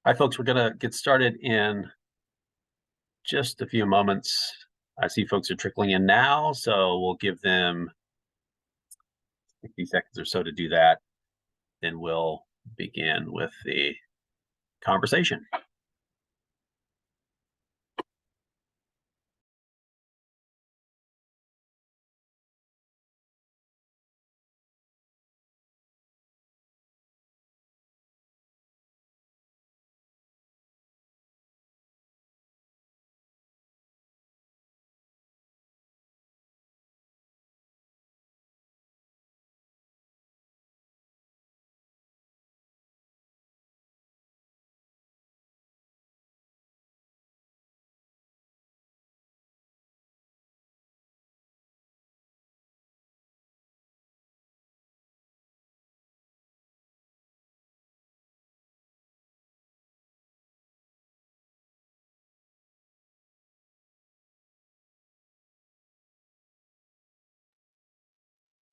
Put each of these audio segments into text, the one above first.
Hi, folks. We're going to get started in just a few moments. I see folks are trickling in now, so we'll give them 60 seconds or so to do that. Then we'll begin with the conversation.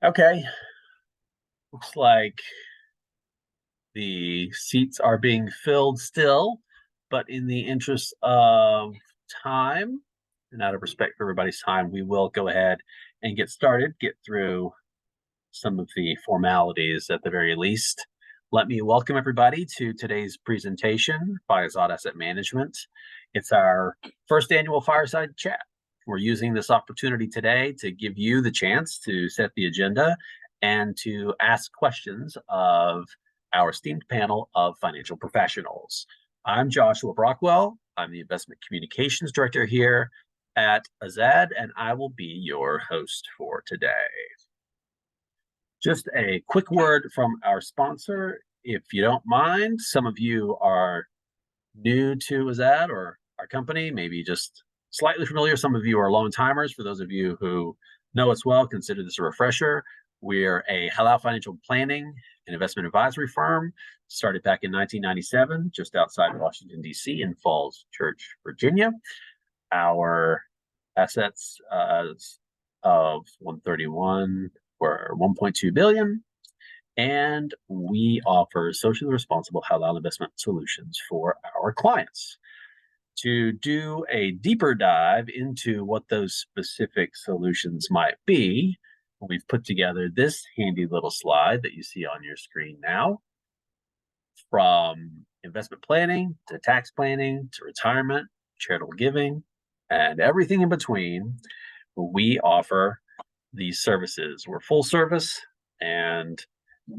Okay. Looks like the seats are being filled still, but in the interest of time and out of respect for everybody's time, we will go ahead and get started, get through some of the formalities at the very least. Let me welcome everybody to today's presentation by Azzad Asset Management. It's our first annual Fireside Chat. We're using this opportunity today to give you the chance to set the agenda and to ask questions of our esteemed panel of financial professionals. I'm Joshua Brockwell. I'm the Investment Communications Director here at Azzad, and I will be your host for today. Just a quick word from our sponsor, if you don't mind. Some of you are new to Azzad or our company, maybe just slightly familiar. Some of you are long timers. For those of you who know us well, consider this a refresher. We're a halal financial planning and investment advisory firm, started back in 1997, just outside Washington, D.C. in Falls Church, Virginia. Our assets of 131 were 1.2 billion, and we offer socially responsible halal investment solutions for our clients. To do a deeper dive into what those specific solutions might be, we've put together this handy little slide that you see on your screen now. From investment planning to tax planning to retirement, charitable giving, and everything in between, we offer these services. We're full service, and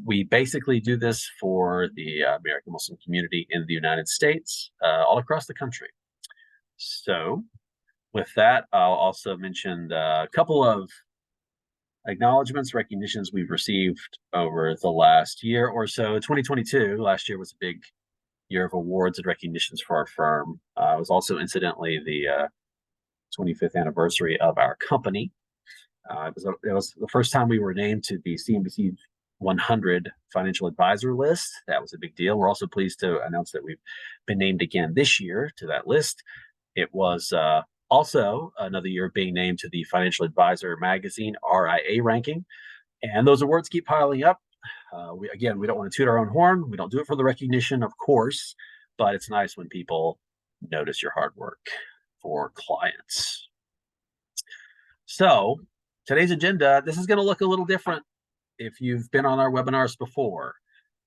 we basically do this for the American Muslim community in the United States, all across the country. So with that, I'll also mention a couple of acknowledgments, recognitions we've received over the last year or so. 2022, last year was a big year of awards and recognitions for our firm. It was also incidentally the 25th anniversary of our company. It was the first time we were named to the CNBC 100 financial advisor list. That was a big deal. We're also pleased to announce that we've been named again this year to that list. It was also another year being named to the Financial Advisor Magazine RIA ranking. And those awards keep piling up. We don't want to toot our own horn. We don't do it for the recognition, of course, but it's nice when people notice your hard work for clients. So today's agenda, this is going to look a little different if you've been on our webinars before.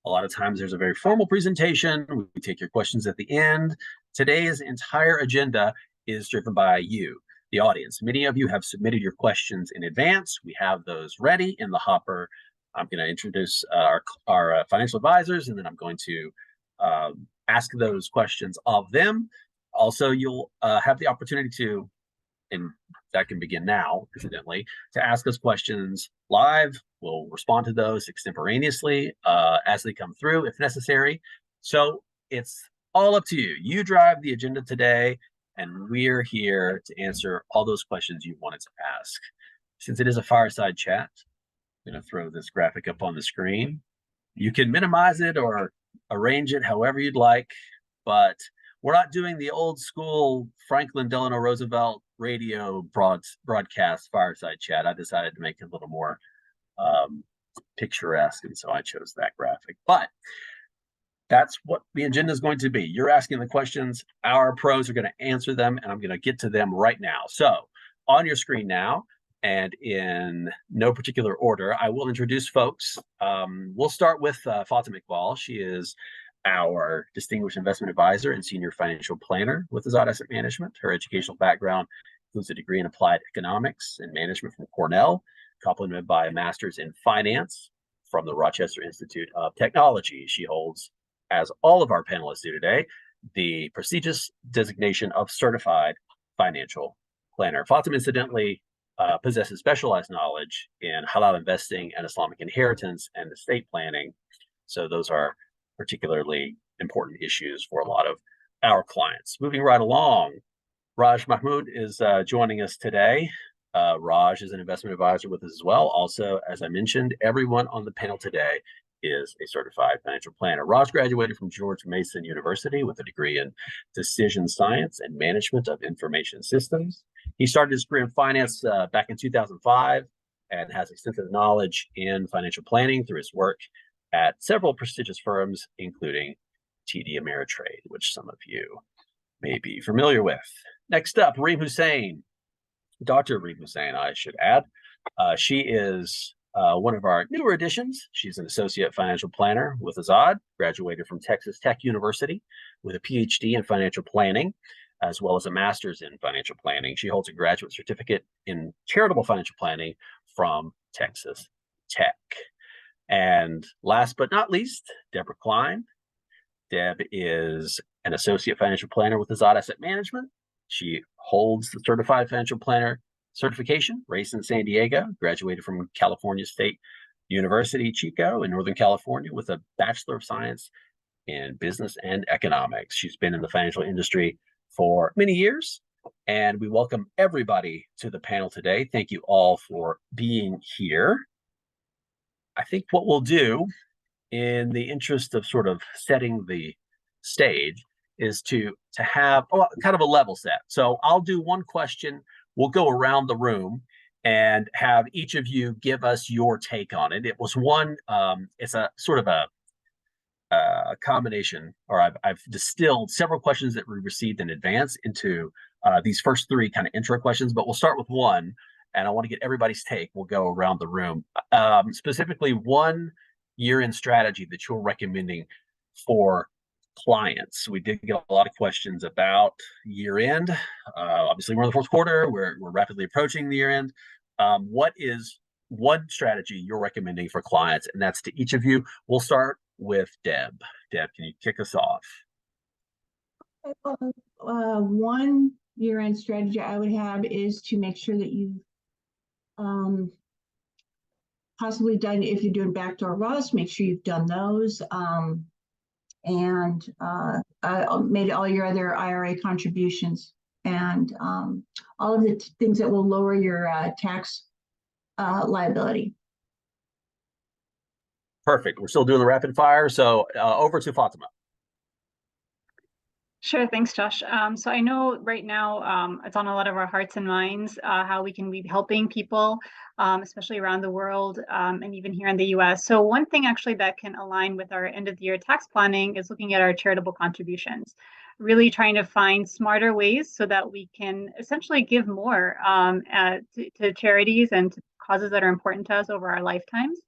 A lot of times there's a very formal presentation. We take your questions at the end. Today's entire agenda is driven by you, the audience. Many of you have submitted your questions in advance. We have those ready in the hopper. I'm going to introduce our financial advisors, and then I'm going to ask those questions of them. Also, you'll have the opportunity to, and that can begin now, incidentally, to ask us questions live. We'll respond to those extemporaneously as they come through if necessary. So it's all up to you. You drive the agenda today, and we're here to answer all those questions you wanted to ask. Since it is a fireside chat, I'm going to throw this graphic up on the screen. You can minimize it or arrange it however you'd like, but we're not doing the old school Franklin Delano Roosevelt radio broadcast fireside chat. I decided to make it a little more picturesque, and so I chose that graphic. But That's what the agenda is going to be. You're asking the questions, our pros are going to answer them, and I'm going to get to them right now. So, on your screen now, and in no particular order, I will introduce folks. We'll start with Fatima Iqbal. She is our distinguished investment advisor and senior financial planner with Azzad Asset Management. Her educational background includes a degree in applied economics and management from Cornell, complemented by a master's in finance from the Rochester Institute of Technology. She holds, as all of our panelists do today, the prestigious designation of certified financial planner. Fatima, incidentally, possesses specialized knowledge in halal investing and Islamic inheritance and estate planning. So those are particularly important issues for a lot of our clients. Moving right along, Raj Mahmood is joining us today. Raj is an investment advisor with us as well. Also, as I mentioned, everyone on the panel today is a certified financial planner. Raj graduated from George Mason University with a degree in decision science and management of information systems. He started his career in finance back in 2005 and has extensive knowledge in financial planning through his work at several prestigious firms, including TD Ameritrade, which some of you may be familiar with. Next up, Reem Hussain, Dr. Reem Hussain, I should add. She is one of our newer additions. She's an associate financial planner with Azzad, graduated from Texas Tech University with a PhD in financial planning, as well as a master's in financial planning. She holds a graduate certificate in charitable financial planning from Texas Tech. And last but not least, Deborah Klein. Deb is an associate financial planner with Azzad Asset Management. She holds the certified financial planner certification, raised in San Diego, graduated from California State University, Chico in Northern California with a Bachelor of Science in Business and Economics. She's been in the financial industry for many years, and we welcome everybody to the panel today. Thank you all for being here. I think what we'll do, in the interest of sort of setting the stage, is to have kind of a level set. So I'll do one question. We'll go around the room and have each of you give us your take on it. It was one. It's a sort of a combination, or I've distilled several questions that we received in advance into these first three kind of intro questions. But we'll start with one, and I want to get everybody's take. We'll go around the room. Specifically, one year-end strategy that you're recommending for clients. We did get a lot of questions about year-end. Obviously, we're in the fourth quarter. We're rapidly approaching the year-end. What is one strategy you're recommending for clients? And that's to each of you. We'll start with Deb. Deb, can you kick us off? One year-end strategy I would have is to make sure that you've possibly done, if you're doing backdoor Roths, make sure you've done those, and made all your other IRA contributions, and all of the things that will lower your tax liability. Perfect. We're still doing the rapid fire, so over to Fatima. Sure, thanks, Josh. So I know right now it's on a lot of our hearts and minds how we can be helping people, especially around the world and even here in the US. So one thing actually that can align with our end of the year tax planning is looking at our charitable contributions, really trying to find smarter ways so that we can essentially give more to charities and to causes that are important to us over our lifetimes.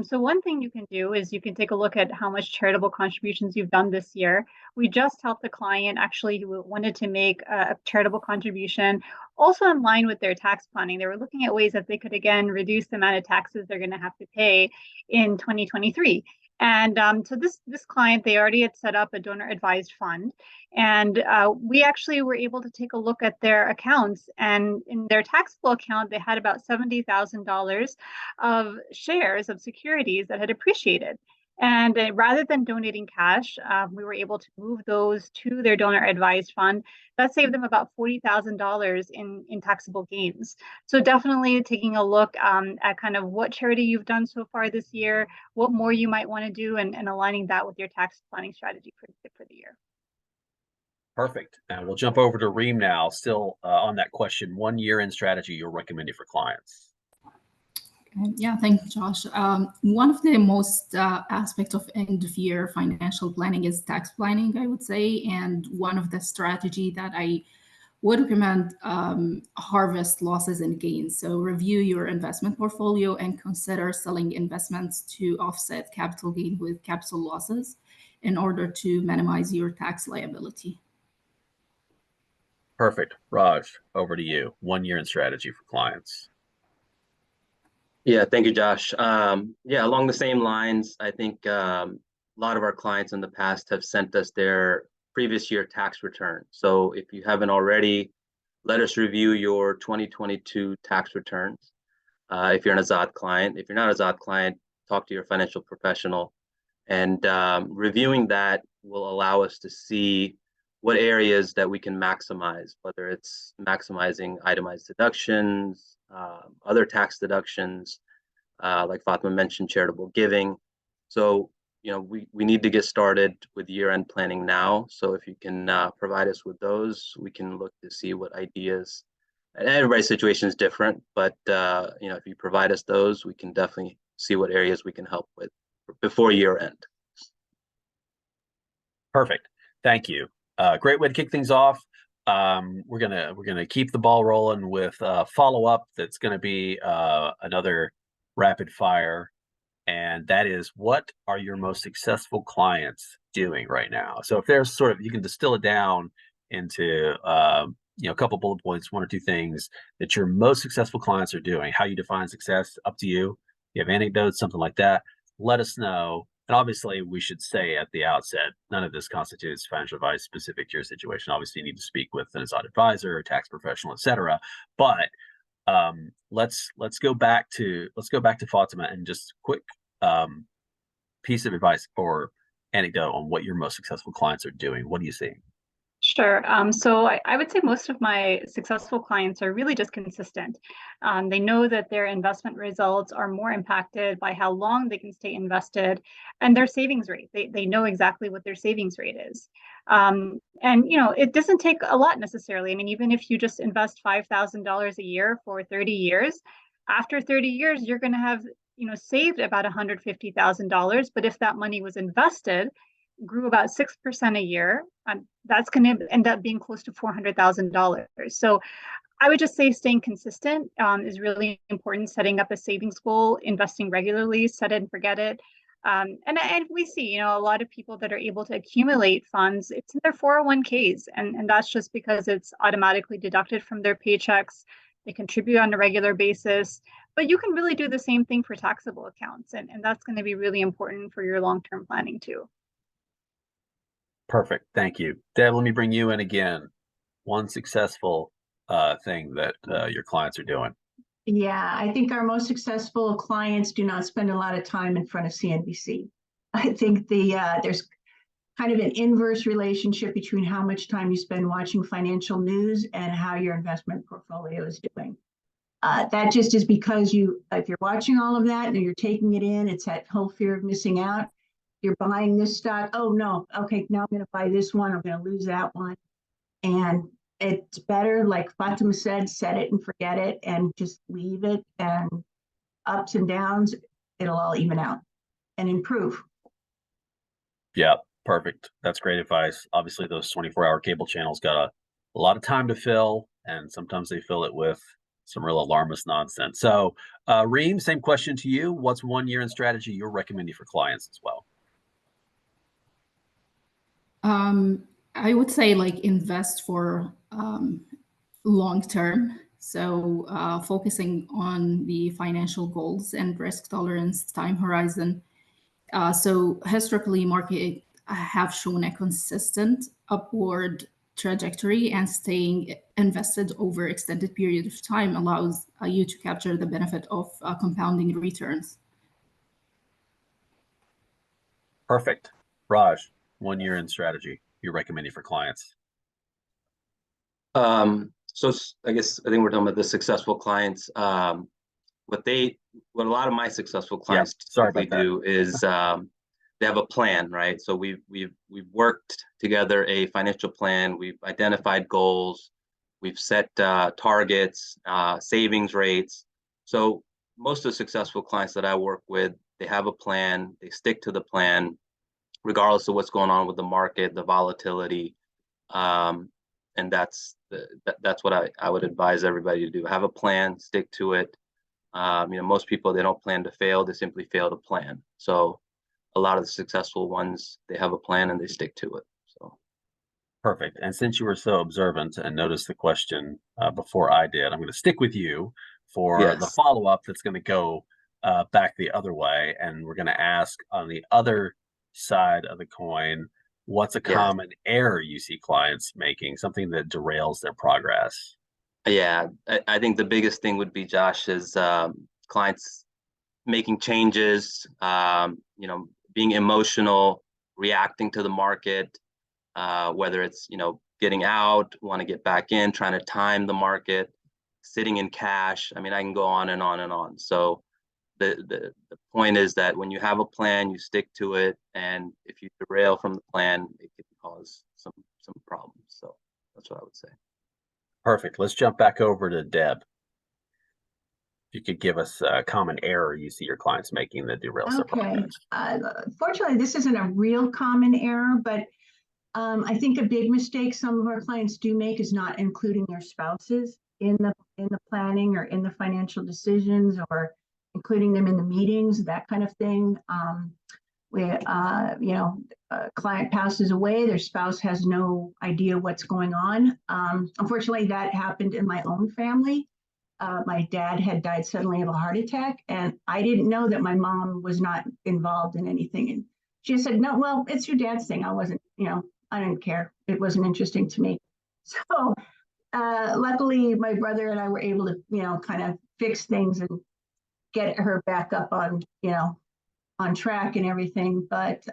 So one thing you can do is you can take a look at how much charitable contributions you've done this year. We just helped a client actually who wanted to make a charitable contribution also in line with their tax planning. They were looking at ways that they could, again, reduce the amount of taxes they're going to have to pay in 2023. And so this client, they already had set up a donor advised fund. And we actually were able to take a look at their accounts, and in their taxable account, they had about $70,000 of shares of securities that had appreciated. And rather than donating cash, we were able to move those to their donor advised fund. That saved them about $40,000 in taxable gains. So definitely taking a look at kind of what charity you've done so far this year, what more you might want to do, and aligning that with your tax planning strategy for the year. Perfect. And we'll jump over to Reem now, still on that question. One year-end strategy you're recommending for clients. Yeah, thank you, Josh. One of the most aspects of end of year financial planning is tax planning, I would say. And one of the strategy that I would recommend harvest losses and gains. So review your investment portfolio and consider selling investments to offset capital gain with capital losses in order to minimize your tax liability. Perfect. Raj, over to you. 1 year in strategy for clients. Yeah, thank you, Josh. Yeah, along the same lines, I think a lot of our clients in the past have sent us their previous year tax return. So if you haven't already, let us review your 2022 tax returns. If you're an Azzad client, if you're not an Azzad client, talk to your financial professional. And reviewing that will allow us to see what areas that we can maximize, whether it's maximizing itemized deductions, other tax deductions, like Fatma mentioned, charitable giving. So, we need to get started with year-end planning now. So if you can provide us with those, we can look to see what ideas, and everybody's situation is different, but if you provide us those, we can definitely see what areas we can help with before year end. Perfect. Thank you. Great way to kick things off. We're gonna keep the ball rolling with follow up. That's gonna be another rapid fire, and that is, what are your most successful clients doing right now? So if there's you can distill it down into a couple bullet points, 1 or 2 things that your most successful clients are doing. How you define success, up to you. You have anecdotes, something like that, let us know. And obviously, we should say at the outset, none of this constitutes financial advice specific to your situation. Obviously, you need to speak with an Azzad advisor, a tax professional, etc. But let's go back to Fatima, and just quick piece of advice or anecdote on what your most successful clients are doing. What are you seeing? Sure. So I would say most of my successful clients are really just consistent. They know that their investment results are more impacted by how long they can stay invested and their savings rate. They know exactly what their savings rate is. And it doesn't take a lot necessarily. I mean, even if you just invest $5,000 a year for 30 years, after 30 years, you're going to have saved about $150,000. But if that money was invested, grew about 6% a year, that's going to end up being close to $400,000. So I would just say staying consistent is really important. Setting up a savings goal, investing regularly, set it and forget it. And we see, a lot of people that are able to accumulate funds, it's in their 401ks. And that's just because it's automatically deducted from their paychecks. They contribute on a regular basis. But you can really do the same thing for taxable accounts. And that's going to be really important for your long-term planning too. Perfect. Thank you. Deb, let me bring you in again. One successful thing that your clients are doing. Yeah, I think our most successful clients do not spend a lot of time in front of CNBC. I think there's kind of an inverse relationship between how much time you spend watching financial news and how your investment portfolio is doing. That just is because if you're watching all of that and you're taking it in, it's that whole fear of missing out. You're buying this stock. Oh no, okay, now I'm going to buy this one. I'm going to lose that one. And it's better, like Fatima said, set it and forget it and just leave it. And ups and downs, it'll all even out and improve. Yeah, perfect. That's great advice. Obviously, those 24-hour cable channels got a lot of time to fill, and sometimes they fill it with some real alarmist nonsense. So, Reem, same question to you. What's 1 year in strategy you're recommending for clients as well? I would say invest for long term. So focusing on the financial goals and risk tolerance, time horizon. So historically, market have shown a consistent upward trajectory, and staying invested over extended period of time allows you to capture the benefit of compounding returns. Perfect. Raj, 1 year in strategy you're recommending for clients. So I think we're talking about the successful clients. What a lot of my successful clients typically do is they have a plan, right? So we've worked together a financial plan. We've identified goals. We've set targets, savings rates. So most of the successful clients that I work with, they have a plan, they stick to the plan, regardless of what's going on with the market, the volatility. And that's what I would advise everybody to do. Have a plan, stick to it. Most people, they don't plan to fail, they simply fail to plan. So a lot of the successful ones, they have a plan and they stick to it. So Perfect. And since you were so observant and noticed the question before I did, I'm going to stick with you for the yes, follow-up that's going to go back the other way. And we're going to ask on the other side of the coin, what's a yes. common error you see clients making, something that derails their progress? Yeah, I think the biggest thing would be, Josh, is clients making changes, being emotional, reacting to the market, whether it's, getting out, want to get back in, trying to time the market, sitting in cash. I mean, I can go on and on and on. So the point is that when you have a plan, you stick to it. And if you derail from the plan, it can cause some problems. So that's what I would say. Perfect. Let's jump back over to Deb. If you could give us a common error you see your clients making that derails their Okay. progress. Fortunately, this isn't a real common error, but I think a big mistake some of our clients do make is not including their spouses in the planning or in the financial decisions, or including them in the meetings, that kind of thing. A client passes away, their spouse has no idea what's going on. Unfortunately, that happened in my own family. My dad had died suddenly of a heart attack, and I didn't know that my mom was not involved in anything. And she said, "No, well, it's your dad's thing." I wasn't, I didn't care. It wasn't interesting to me. So luckily, my brother and I were able to, kind of fix things and get her back up on, on track and everything. But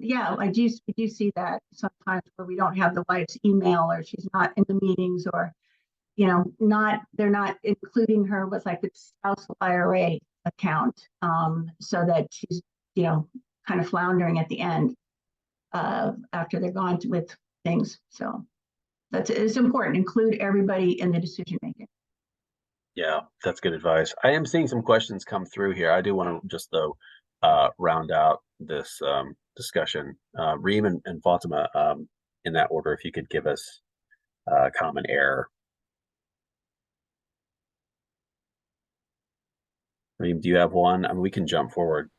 yeah, we do see that sometimes where we don't have the wife's email, or she's not in the meetings, or they're not including her with like the spousal IRA account, so that she's kind of floundering at the end after they're gone with things. So it's important. Include everybody in the decision making. Yeah, that's good advice. I am seeing some questions come through here. I do want to just though round out this discussion. Reem and Fatima, in that order, if you could give us a common error. Reem, do you have one? I mean, we can jump forward.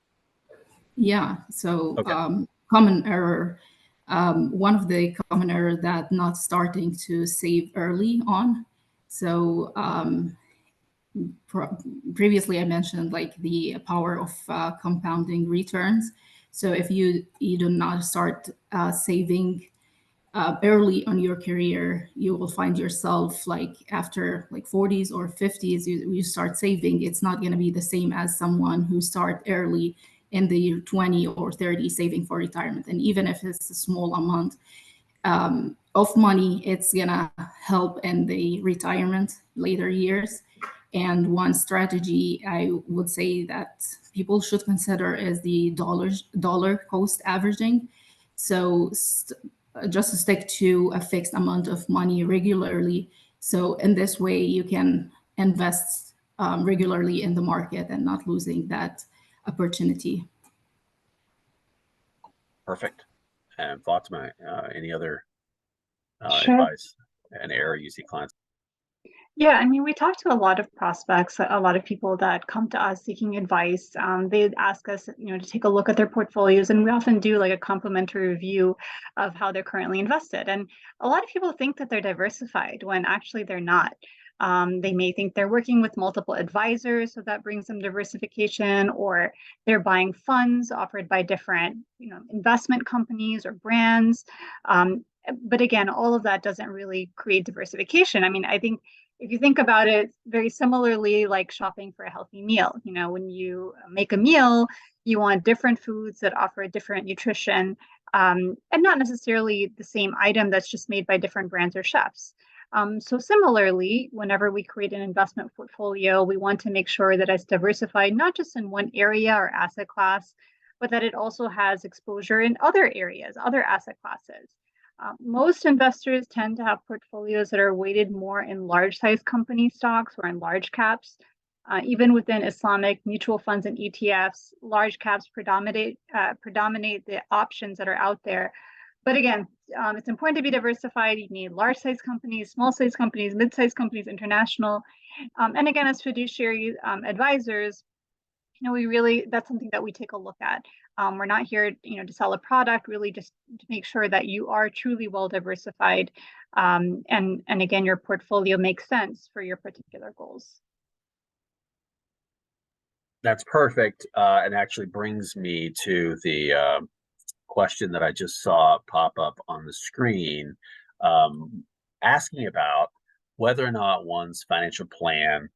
Yeah. So Okay. common error. One of the common error that not starting to save early on. So previously I mentioned like the power of compounding returns. So if you do not start saving early on your career, you will find yourself like after like 40s or 50s, you start saving. It's not going to be the same as someone who start early in the year 20 or 30 saving for retirement. And even if it's a small amount of money, it's going to help in the retirement later years. And one strategy I would say that people should consider is the dollar cost averaging. So just to stick to a fixed amount of money regularly. So in this way, you can invest regularly in the market and not losing that opportunity. Perfect. And Fatima, any other Sure. advice, an error you see clients? Yeah, I mean, we talk to a lot of prospects, a lot of people that come to us seeking advice. They ask us, to take a look at their portfolios, and we often do like a complimentary review of how they're currently invested. And a lot of people think that they're diversified when actually they're not. They may think they're working with multiple advisors, so that brings them diversification, or they're buying funds offered by different, investment companies or brands. But again, all of that doesn't really create diversification. I mean, I think if you think about it very similarly, like shopping for a healthy meal, when you make a meal, you want different foods that offer different nutrition, and not necessarily the same item that's just made by different brands or chefs. So similarly, whenever we create an investment portfolio, we want to make sure that it's diversified, not just in one area or asset class, but that it also has exposure in other areas, other asset classes. Most investors tend to have portfolios that are weighted more in large size company stocks or in large caps. Even within Islamic mutual funds and ETFs, large caps predominate the options that are out there. But again, it's important to be diversified. You need large-sized companies, small-sized companies, mid-sized companies, international. And again, as fiduciary advisors, that's something that we take a look at. We're not here, to sell a product, really just to make sure that you are truly well diversified. And again, your portfolio makes sense for your particular goals. That's perfect, and actually brings me to the question that I just saw pop up on the screen, asking about whether or not one's financial plan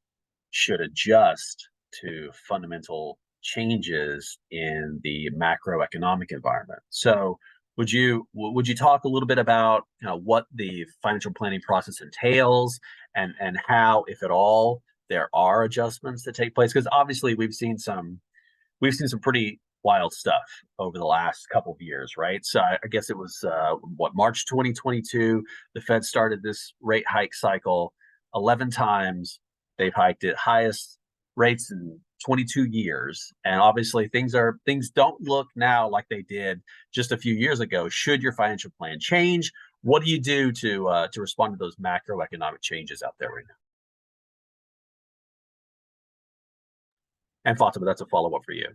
should adjust to fundamental changes in the macroeconomic environment. So would you talk a little bit about what the financial planning process entails, and how, if at all, there are adjustments that take place? Because obviously we've seen some pretty wild stuff over the last couple of years, right? So I guess it was March 2022, the Fed started this rate hike cycle. 11 times they've hiked it, highest rates in 22 years. And obviously things don't look now like they did just a few years ago. Should your financial plan change? What do you do to respond to those macroeconomic changes out there right now? And Fatima, that's a follow-up for you.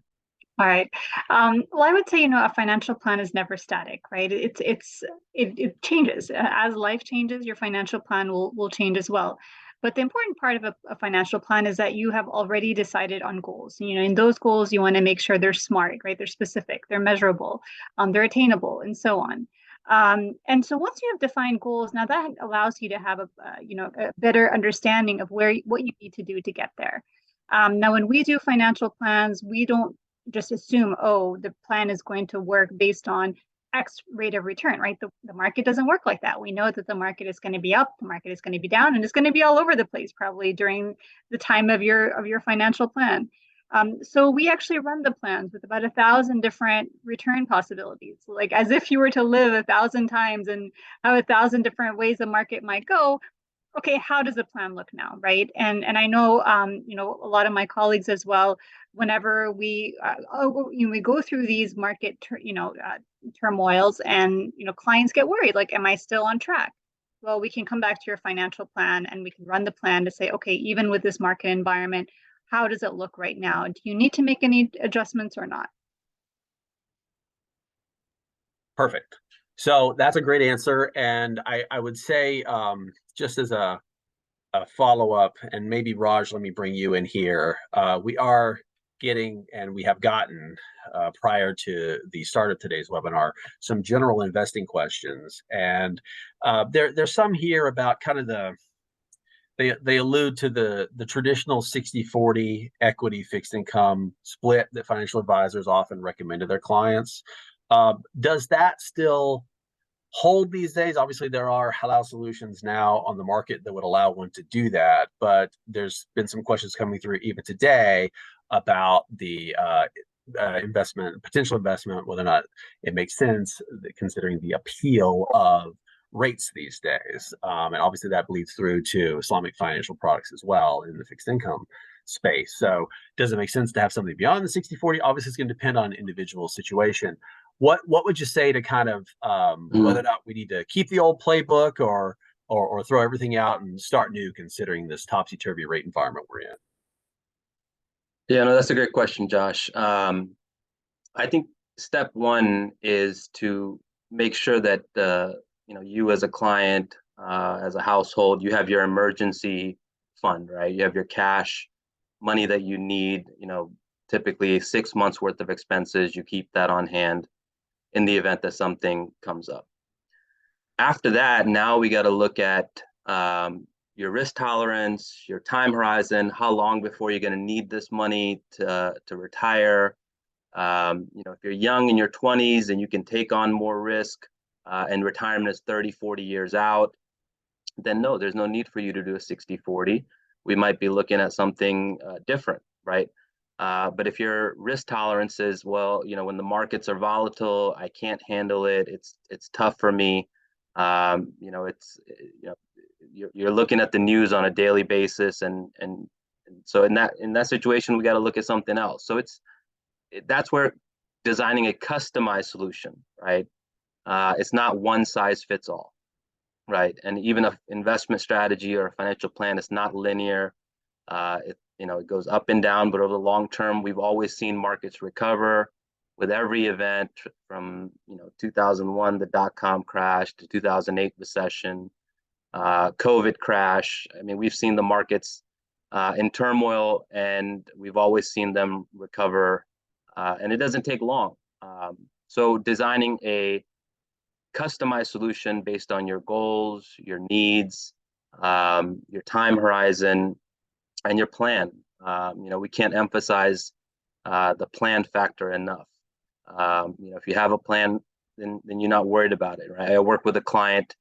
All right. Well, I would say, a financial plan is never static, right? It changes. As life changes, your financial plan will change as well. But the important part of a financial plan is that you have already decided on goals. In those goals, you want to make sure they're smart, right? They're specific, they're measurable, they're attainable, and so on. And so once you have defined goals, now that allows you to have a better understanding of what you need to do to get there. Now, when we do financial plans, we don't just assume, the plan is going to work based on X rate of return, right? The market doesn't work like that. We know that the market is going to be up, the market is going to be down, and it's going to be all over the place probably during the time of your financial plan. So we actually run the plans with about 1,000 different return possibilities, like as if you were to live 1,000 times and have 1,000 different ways the market might go. Okay, how does the plan look now, right? And I know, a lot of my colleagues as well, whenever we go through these market turmoils, and clients get worried, like, am I still on track? Well, we can come back to your financial plan and we can run the plan to say, okay, even with this market environment, how does it look right now? Do you need to make any adjustments or not? Perfect. So that's a great answer. And I would say, just as a follow-up, and maybe Raj, let me bring you in here. We are getting, and we have gotten, prior to the start of today's webinar, some general investing questions. And there's some here about kind of they allude to the traditional 60-40 equity fixed income split that financial advisors often recommend to their clients. Does that still hold these days? Obviously, there are halal solutions now on the market that would allow one to do that, but there's been some questions coming through even today about the potential investment, whether or not it makes sense considering the appeal of rates these days. And obviously that bleeds through to Islamic financial products as well in the fixed income space. So does it make sense to have something beyond the 60-40? Obviously, it's going to depend on individual situation. What would you say to kind of whether or not we need to keep the old playbook or throw everything out and start new, considering this topsy-turvy rate environment we're in? Yeah, no, that's a great question, Josh. I think step one is to make sure that you as a client, as a household, you have your emergency fund, right? You have your cash money that you need, typically 6 months worth of expenses. You keep that on hand in the event that something comes up. After that, now we got to look at your risk tolerance, your time horizon, how long before you're going to need this money to retire. If you're young in your 20s and you can take on more risk, and retirement is 30, 40 years out, then no, there's no need for you to do a 60-40. We might be looking at something different, right? But if your risk tolerance is, well, when the markets are volatile, I can't handle it. It's tough for me. You're looking at the news on a daily basis, and So in that situation, we got to look at something else. So that's where designing a customized solution, right? It's not one size fits all, right? And even an investment strategy or a financial plan is not linear. It goes up and down, but over the long term, we've always seen markets recover with every event from 2001, the dot-com crash, to 2008 recession, COVID crash. I mean, we've seen the markets in turmoil, and we've always seen them recover, and it doesn't take long. So designing a customized solution based on your goals, your needs, your time horizon, and your plan. We can't emphasize the plan factor enough. If you have a plan, then you're not worried about it, right? I work with a client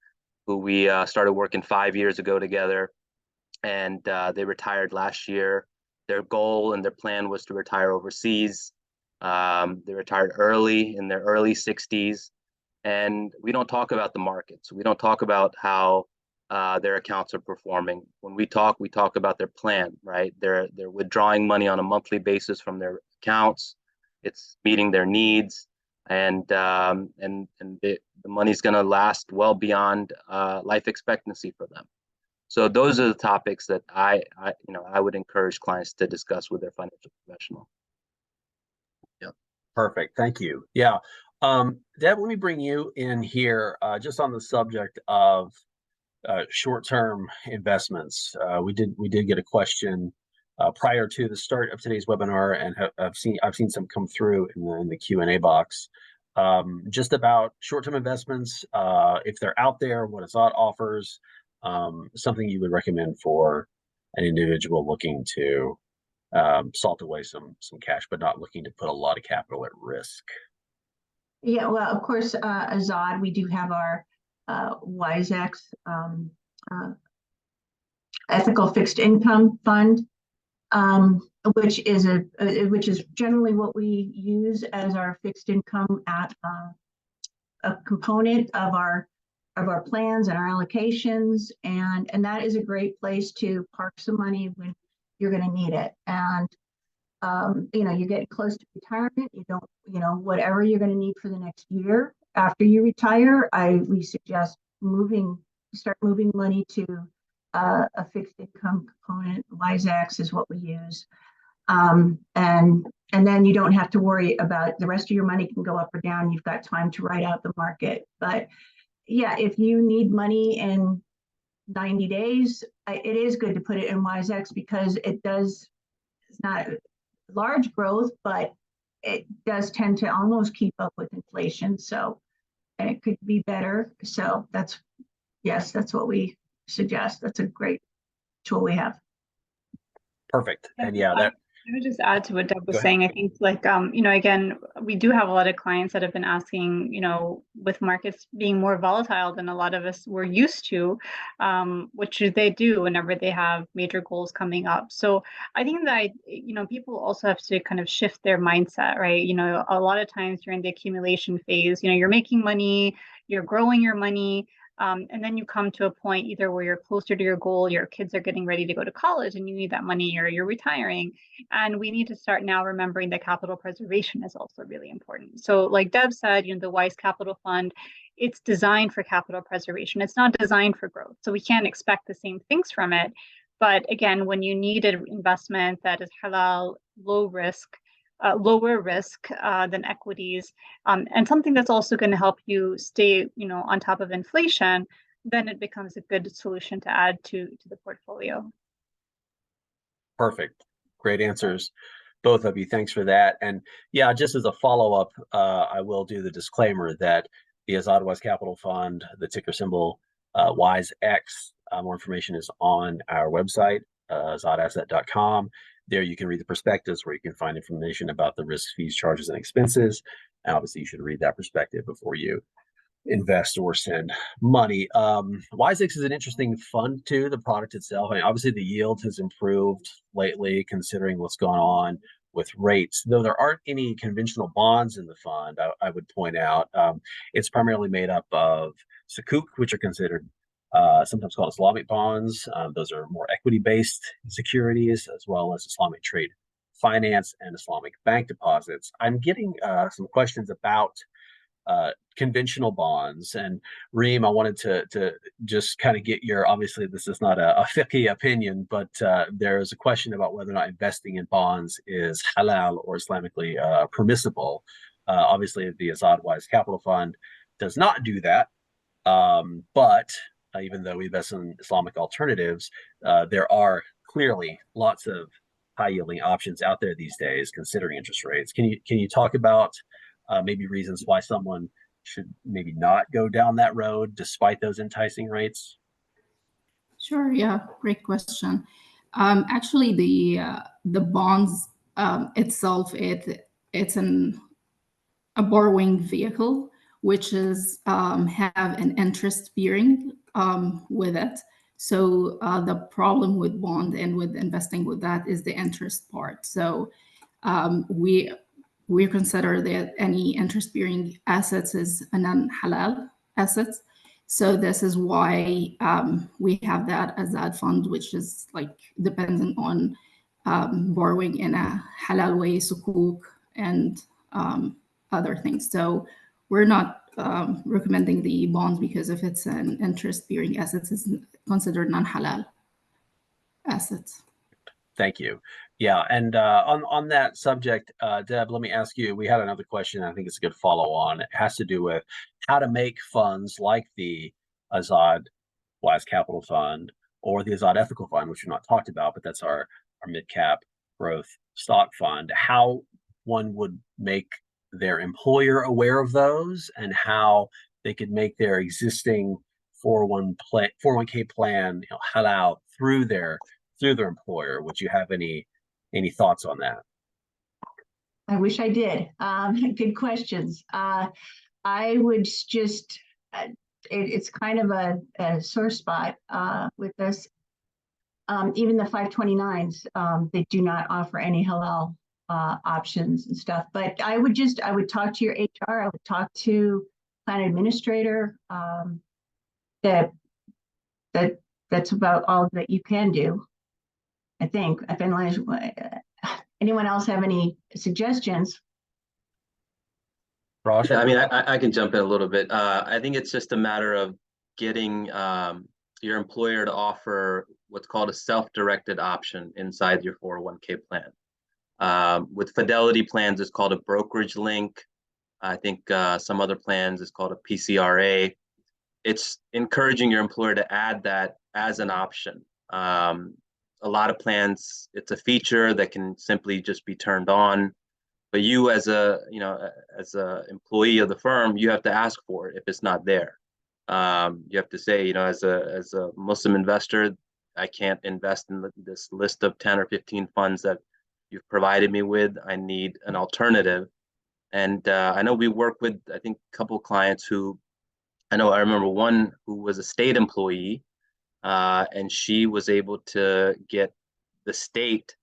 who we started working 5 years ago together, and they retired last year. Their goal and their plan was to retire overseas. They retired early, in their early 60s, and we don't talk about the markets. We don't talk about how their accounts are performing. When we talk about their plan, right? They're withdrawing money on a monthly basis from their accounts. It's meeting their needs, and the money's going to last well beyond life expectancy for them. So those are the topics that I would encourage clients to discuss with their financial professional. Yeah, perfect. Thank you. Yeah, Deb, let me bring you in here just on the subject of short-term investments. We did get a question prior to the start of today's webinar, and I've seen some come through in the Q&A box, just about short-term investments, if they're out there, what Azzad offers, something you would recommend for an individual looking to salt away some cash, but not looking to put a lot of capital at risk. Yeah, well, of course, Azzad, we do have our WiseX ethical fixed income fund, which is generally what we use as our fixed income at a component of our plans and our allocations, and that is a great place to park some money when you're going to need it. And you're getting close to retirement. You don't, whatever you're going to need for the next year after you retire, we suggest start moving money to a fixed income component. WiseX is what we use, and then you don't have to worry about the rest of your money can go up or down. You've got time to ride out the market. But yeah, if you need money in 90 days, it is good to put it in WiseX because it's not large growth, but it does tend to almost keep up with inflation. So, and it could be better. So that's what we suggest. That's a great tool we have. Perfect. And yeah, that I would just add to what Deb was saying. I think again, we do have a lot of clients that have been asking, with markets being more volatile than a lot of us were used to, what should they do whenever they have major goals coming up? So I think that, people also have to kind of shift their mindset, right? A lot of times you're in the accumulation phase, you're making money, you're growing your money. And then you come to a point either where you're closer to your goal, your kids are getting ready to go to college and you need that money, or you're retiring. And we need to start now remembering that capital preservation is also really important. So like Deb said, the Wise Capital Fund, it's designed for capital preservation. It's not designed for growth. So we can't expect the same things from it. But again, when you need an investment that is halal, lower risk than equities, and something that's also going to help you stay, on top of inflation, then it becomes a good solution to add to the portfolio. perfect. Great answers, both of you. Thanks for that. And yeah, just as a follow-up, I will do the disclaimer that the Azzad Wise Capital Fund, the ticker symbol WiseX, more information is on our website, azzadasset.com. There you can read the prospectus where you can find information about the risks, fees, charges, and expenses. And obviously, you should read that prospectus before you invest or send money. WiseX is an interesting fund too, the product itself. I mean, obviously, the yield has improved lately considering what's going on with rates. Though there aren't any conventional bonds in the fund, I would point out. It's primarily made up of Sukuk, which are considered sometimes called Islamic bonds. Those are more equity-based securities, as well as Islamic trade finance and Islamic bank deposits. I'm getting some questions about conventional bonds. And Reem, I wanted to just kind of get your, obviously this is not a fiqh opinion, but there's a question about whether or not investing in bonds is halal or Islamically permissible. Obviously the Azzad Wise Capital Fund does not do that. But even though we invest in Islamic alternatives, there are clearly lots of high yielding options out there these days, considering interest rates. Can you talk about maybe reasons why someone should maybe not go down that road despite those enticing rates? Sure. Yeah. Great question. Actually, the bonds itself, it's a borrowing vehicle, which is have an interest bearing with it. So the problem with bond and with investing with that is the interest part. So we consider that any interest bearing assets is a non-halal assets. So this is why we have that Azzad fund, which is like dependent on borrowing in a halal way, sukuk, and other things. So we're not recommending the bonds because if it's an interest-bearing assets, it's considered non-halal assets. Thank you. Yeah, and on that subject, Deb, let me ask you. We had another question. I think it's a good follow-on. It has to do with how to make funds like the Azzad Wise Capital Fund or the Azzad Ethical Fund, which we've not talked about, but that's our mid-cap growth stock fund. How one would make their employer aware of those, and how they could make their existing 401k plan halal through their employer. Would you have any thoughts on that? I wish I did. Good questions. I would just, it's kind of a sore spot with this. Even the 529s, they do not offer any halal options and stuff. But I would talk to your HR. I would talk to plan administrator. That's about all that you can do, I think. Unless anyone else have any suggestions? Raj? Yeah, I mean, I can jump in a little bit. I think it's just a matter of getting your employer to offer what's called a self-directed option inside your 401k plan. With Fidelity plans, it's called a brokerage link. I think some other plans is called a PCRA. It's encouraging your employer to add that as an option. A lot of plans, it's a feature that can simply just be turned on. But you as a employee of the firm, you have to ask for it if it's not there. You have to say, as a Muslim investor, I can't invest in this list of 10 or 15 funds that you've provided me with. I need an alternative. And I know we work with, I think, a couple of clients I remember one who was a state employee, and she was able to get the state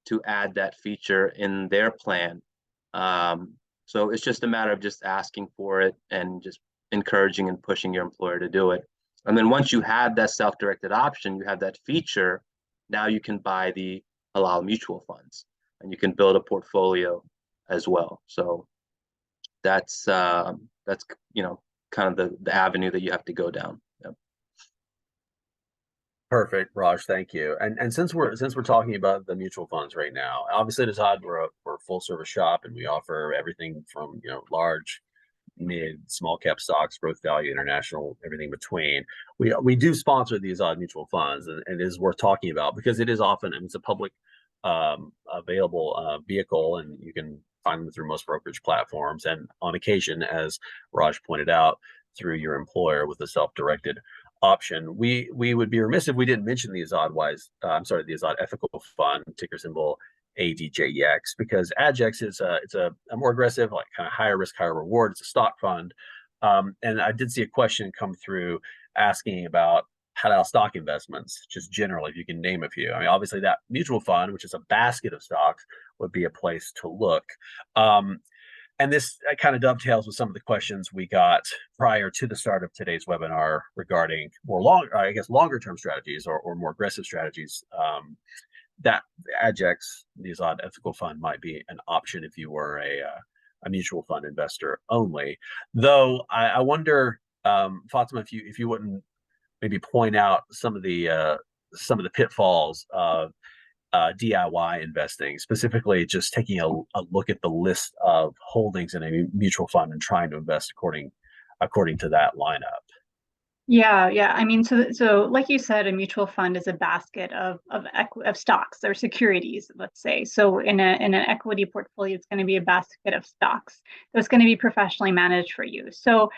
to add that feature in their plan. So it's just a matter of just asking for it and just encouraging and pushing your employer to do it. And then once you have that self-directed option, you have that feature, now you can buy the halal mutual funds and you can build a portfolio as well. So that's kind of the avenue that you have to go down. Yep. Perfect, Raj. Thank you. And since we're talking about the mutual funds right now, obviously at Azzad we're a full service shop, and we offer everything from large, mid, small cap stocks, growth value, international, everything between. We do sponsor these Azzad mutual funds, and it is worth talking about because it is often, it's a public available vehicle, and you can find them through most brokerage platforms, and on occasion, as Raj pointed out, through your employer with a self-directed option. We would be remiss if we didn't mention the the Azzad Ethical Fund, ticker symbol ADJEX, because ADJEX is it's a more aggressive, like kind of higher risk, higher reward. It's a stock fund. And I did see a question come through asking about halal stock investments, just generally, if you can name a few. I mean, obviously that mutual fund, which is a basket of stocks, would be a place to look. And this kind of dovetails with some of the questions we got prior to the start of today's webinar regarding longer term strategies or more aggressive strategies. That AdJex, the Azzad Ethical Fund, might be an option if you were a mutual fund investor only. Though I wonder, Fatima, if you wouldn't maybe point out some of the pitfalls of DIY investing, specifically just taking a look at the list of holdings in a mutual fund and trying to invest according to that lineup. Yeah. I mean, so like you said, a mutual fund is a basket of stocks or securities, let's say. So in an equity portfolio, it's going to be a basket of stocks that's going to be professionally managed for you. So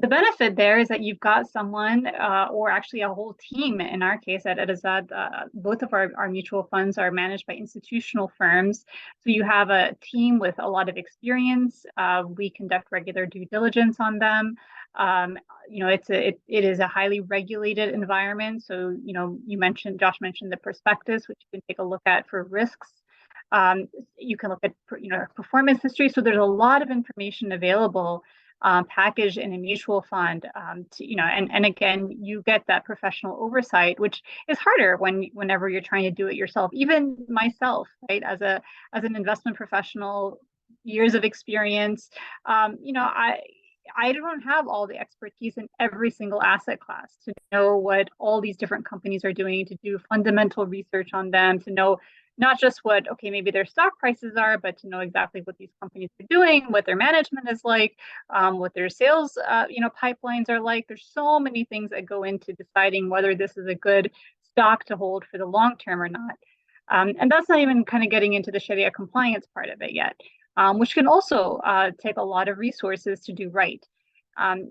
the benefit there is that you've got someone, or actually a whole team. In our case at Azzad, both of our mutual funds are managed by institutional firms. So you have a team with a lot of experience. We conduct regular due diligence on them. It is a highly regulated environment. So, Josh mentioned the prospectus, which you can take a look at for risks. You can look at, performance history. So there's a lot of information available, packaged in a mutual fund, and again, you get that professional oversight, which is harder whenever you're trying to do it yourself. Even myself, right, as an investment professional, years of experience, I don't have all the expertise in every single asset class to know what all these different companies are doing, to do fundamental research on them, to know not just what, okay, maybe their stock prices are, but to know exactly what these companies are doing, what their management is like, what their sales, pipelines are like. There's so many things that go into deciding whether this is a good stock to hold for the long term or not. And that's not even kind of getting into the Sharia compliance part of it yet. Which can also take a lot of resources to do right.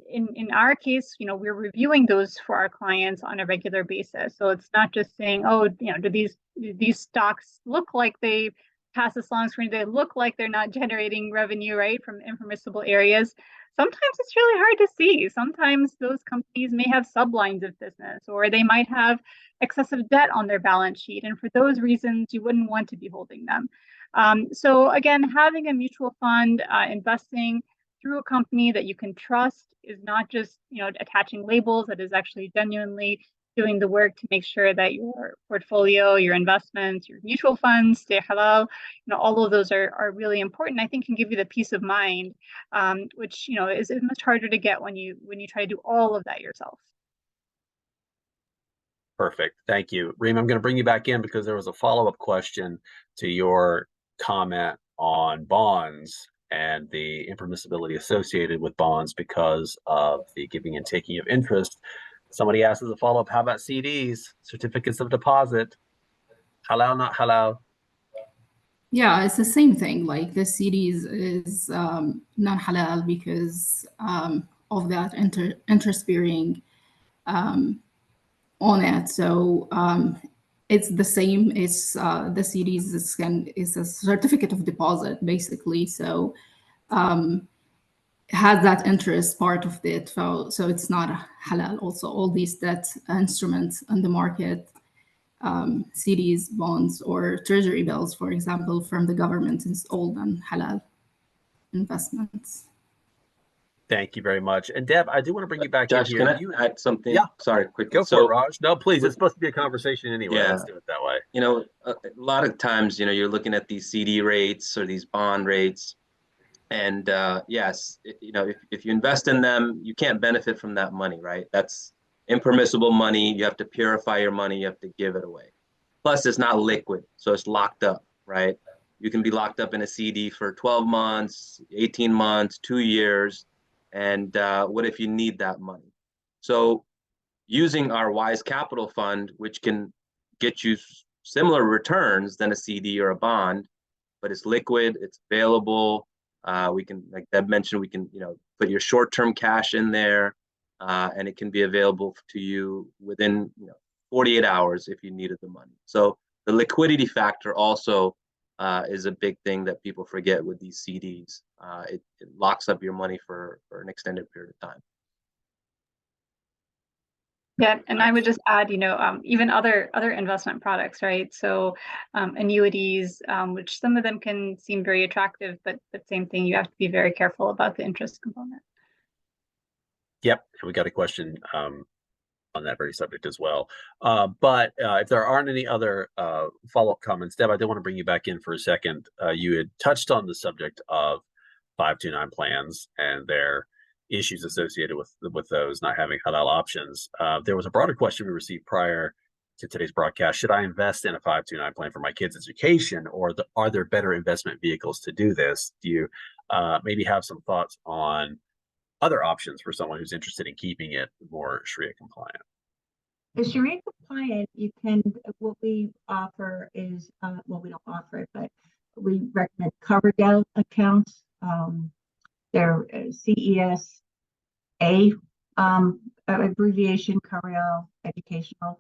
In our case, we're reviewing those for our clients on a regular basis. So it's not just saying, oh, do these stocks look like they pass the Islam screen? They look like they're not generating revenue, right, from impermissible areas. Sometimes it's really hard to see. Sometimes those companies may have sublines of business, or they might have excessive debt on their balance sheet. And for those reasons, you wouldn't want to be holding them. So again, having a mutual fund, investing through a company that you can trust is not just, attaching labels, that is actually genuinely doing the work to make sure that your portfolio, your investments, your mutual funds stay halal. All of those are really important. I think can give you the peace of mind, which, is much harder to get when you try to do all of that yourself. Perfect. Thank you. Reem, I'm going to bring you back in because there was a follow-up question to your comment on bonds and the impermissibility associated with bonds because of the giving and taking of interest. Somebody asked as a follow-up, how about CDs, certificates of deposit? Halal, not halal? Yeah, it's the same thing. Like the CDs is not halal because of that interest-bearing on it. So it's the same. It's the CDs is a certificate of deposit basically. So has that interest part of it. So it's not halal. Also, all these debt instruments on the market, CDs, bonds, or treasury bills, for example, from the government, is all non-halal investments. Thank you very much. And Deb, I do want to bring you back Josh, in here. can I add something? Yeah. Sorry, quickly. Go for it, Raj. No, please. It's supposed to be a conversation anyway. Yeah. Let's do it that way. A lot of times, you're looking at these CD rates or these bond rates. And yes, if you invest in them, you can't benefit from that money, right? That's impermissible money. You have to purify your money. You have to give it away. Plus, it's not liquid, so it's locked up, right? You can be locked up in a CD for 12 months, 18 months, 2 years. And what if you need that money? So using our Wise Capital Fund, which can get you similar returns than a CD or a bond, but it's liquid, it's available. We can, like Deb mentioned, we can, put your short-term cash in there, and it can be available to you within, 48 hours if you needed the money. So the liquidity factor also is a big thing that people forget with these CDs. It locks up your money for an extended period of time. Yeah, and I would just add, even other investment products, right? So annuities, which some of them can seem very attractive, but same thing, you have to be very careful about the interest component. Yep, we got a question on that very subject as well. But if there aren't any other follow-up comments, Deb, I did want to bring you back in for a second. You had touched on the subject of 529 plans and their issues associated with those not having halal options. There was a broader question we received prior to today's broadcast. Should I invest in a 529 plan for my kids' education, or are there better investment vehicles to do this? Do you maybe have some thoughts on other options for someone who's interested in keeping it more Sharia compliant? The Sharia compliant, what we offer is, well, we don't offer it, but we recommend Coverdell accounts. They're CESA abbreviation, Coverdell Educational.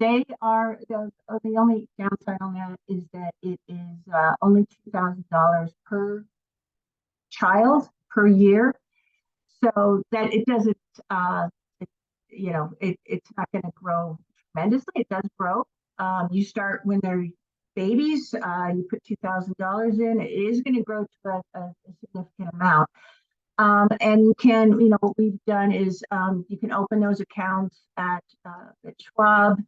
They are, the only downside on that is that it is only $2,000 per child per year. So that it doesn't, it's not going to grow tremendously. It does grow. You start when they're babies, you put $2,000 in, it is going to grow to a significant amount. And you can, what we've done is you can open those accounts at Schwab,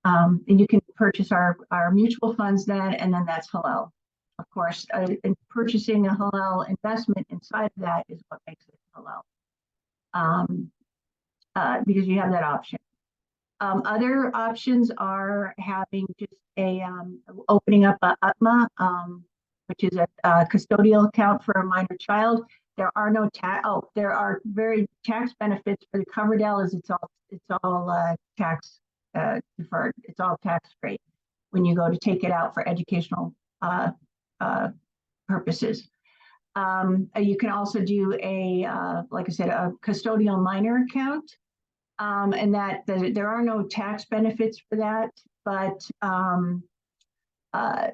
and you can purchase our mutual funds then, and then that's halal. Of course, and purchasing a halal investment inside of that is what makes it halal, because you have that option. Other options are having just opening up a UTMA, which is a custodial account for a minor child. There are no there are very tax benefits for the Coverdell. It's all tax deferred. It's all tax free when you go to take it out for educational purposes. You can also do like I said, a custodial minor account. And that there are no tax benefits for that, but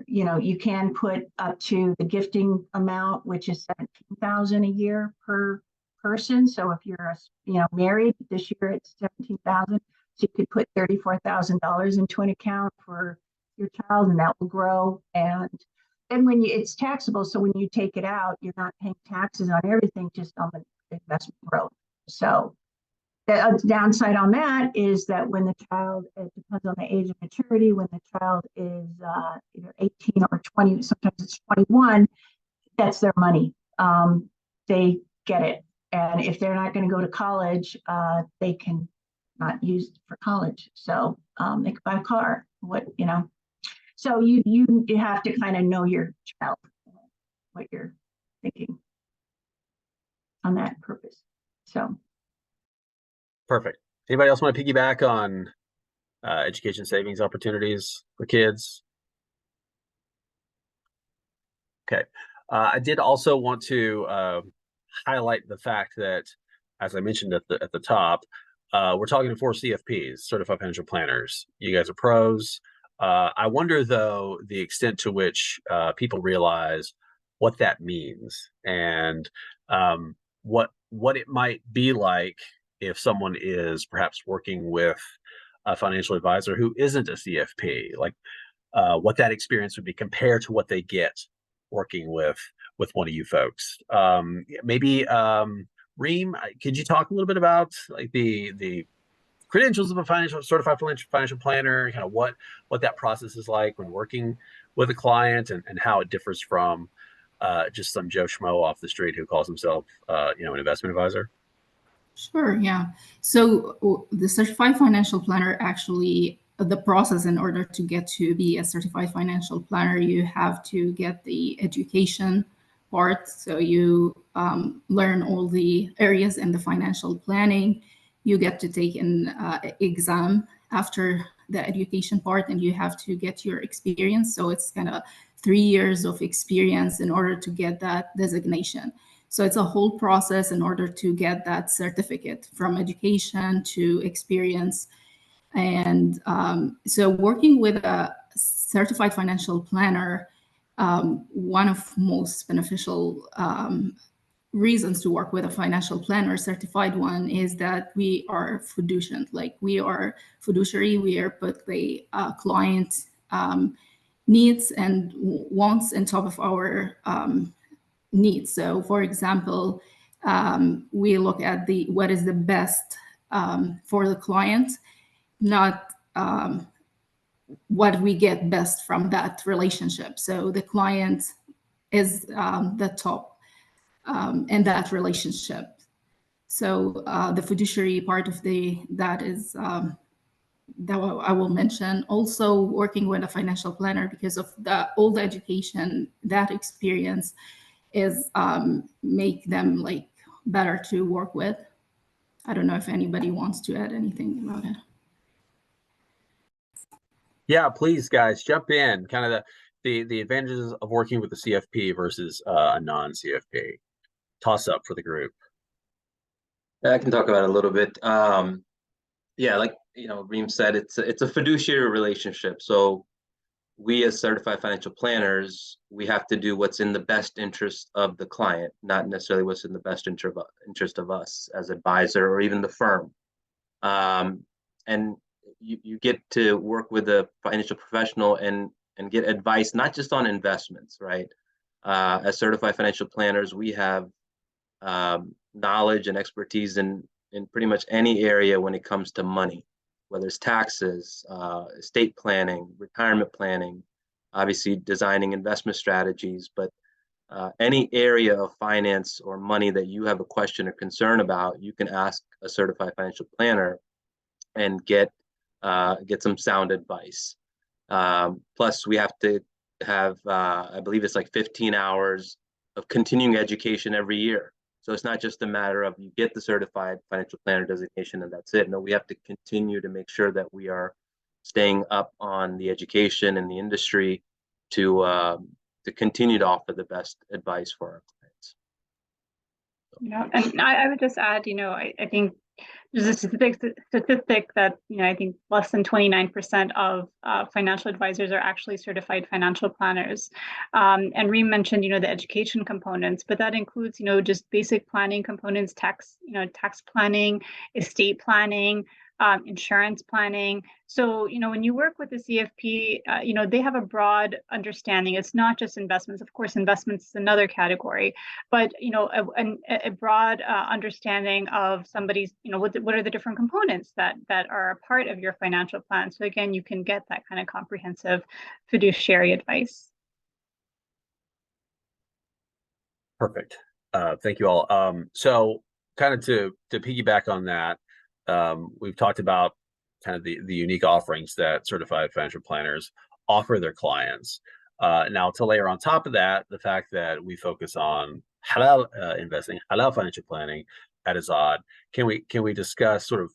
you can put up to the gifting amount, which is $17,000 a year per person. So if you're married this year, it's $17,000. So you could put $34,000 into an account for your child, and that will grow. And then it's taxable, so when you take it out, you're not paying taxes on everything, just on the investment growth. So the downside on that is that when the child, it depends on the age of maturity, when the child is either 18 or 20, sometimes it's 21, that's their money. They get it. And if they're not going to go to college, they can not use it for college. So they can buy a car, So you have to kind of know your child, what you're thinking on that purpose. So. Perfect. Anybody else want to piggyback on education savings opportunities for kids? Okay. I did also want to highlight the fact that, as I mentioned at the top, we're talking to 4 CFPs, Certified Financial Planners. You guys are pros. I wonder, though, the extent to which people realize what that means and what it might be like if someone is perhaps working with a financial advisor who isn't a CFP, like what that experience would be compared to what they get working with one of you folks. Maybe Reem, could you talk a little bit about like the credentials of a certified financial planner, kind of what that process is like when working with a client, and how it differs from just some Joe Schmo off the street who calls himself an investment advisor? Sure, yeah. So the certified financial planner, actually, the process in order to get to be a certified financial planner, you have to get the education part. So you learn all the areas in the financial planning. You get to take an exam after the education part, and you have to get your experience. So it's kind of 3 years of experience in order to get that designation. So it's a whole process in order to get that certificate, from education to experience. And so working with a certified financial planner, one of most beneficial reasons to work with a financial planner, certified one, is that we are fiduciant, like we are fiduciary. We are put the client needs and wants on top of our needs. So, for example, we look at what is the best for the client, not what we get best from that relationship. So the client is the top in that relationship. So the fiduciary part of that is that I will mention. Also working with a financial planner, because of all the education, that experience is make them like better to work with. I don't know if anybody wants to add anything about it. Yeah, please, guys, jump in. Kind of the advantages of working with the CFP versus a non-CFP. Toss up for the group. I can talk about it a little bit. Yeah, like Reem said, it's a fiduciary relationship. So we as certified financial planners, we have to do what's in the best interest of the client, not necessarily what's in the best interest of us as advisor or even the firm. And you get to work with a financial professional and get advice, not just on investments, right? As certified financial planners, we have knowledge and expertise in pretty much any area when it comes to money, whether it's taxes, estate planning, retirement planning, obviously designing investment strategies, but any area of finance or money that you have a question or concern about, you can ask a certified financial planner and get some sound advice. Plus, we have to have, I believe it's like 15 hours of continuing education every year. So it's not just a matter of you get the certified financial planner designation and that's it. No, we have to continue to make sure that we are staying up on the education and the industry to continue to offer the best advice for our clients. And I would just add, I think there's a statistic that, I think less than 29% of financial advisors are actually certified financial planners. And Reem mentioned, the education components, but that includes, just basic planning components, tax planning, estate planning, insurance planning. So, when you work with the CFP, they have a broad understanding. It's not just investments. Of course, investments is another category, but, a broad understanding of somebody's, what are the different components that are a part of your financial plan. So again, you can get that kind of comprehensive fiduciary advice. Perfect. Thank you all. So kind of to piggyback on that, we've talked about kind of the unique offerings that certified financial planners offer their clients. Now, to layer on top of that, the fact that we focus on halal investing, halal financial planning at Azzad, can we discuss sort of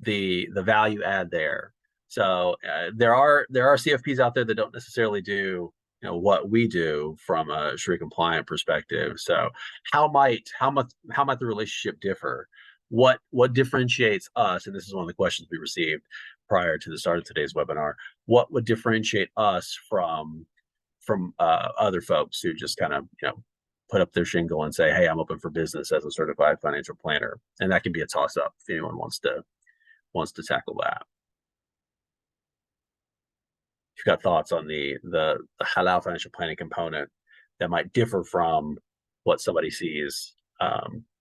the value add there? So there are CFPs out there that don't necessarily do what we do from a Sharia compliant perspective. So how might the relationship differ? What differentiates us? And this is one of the questions we received prior to the start of today's webinar. What would differentiate us from other folks who just kind of put up their shingle and say, hey, I'm open for business as a certified financial planner? And that can be a toss up if anyone wants to tackle that. If you've got thoughts on the halal financial planning component that might differ from what somebody sees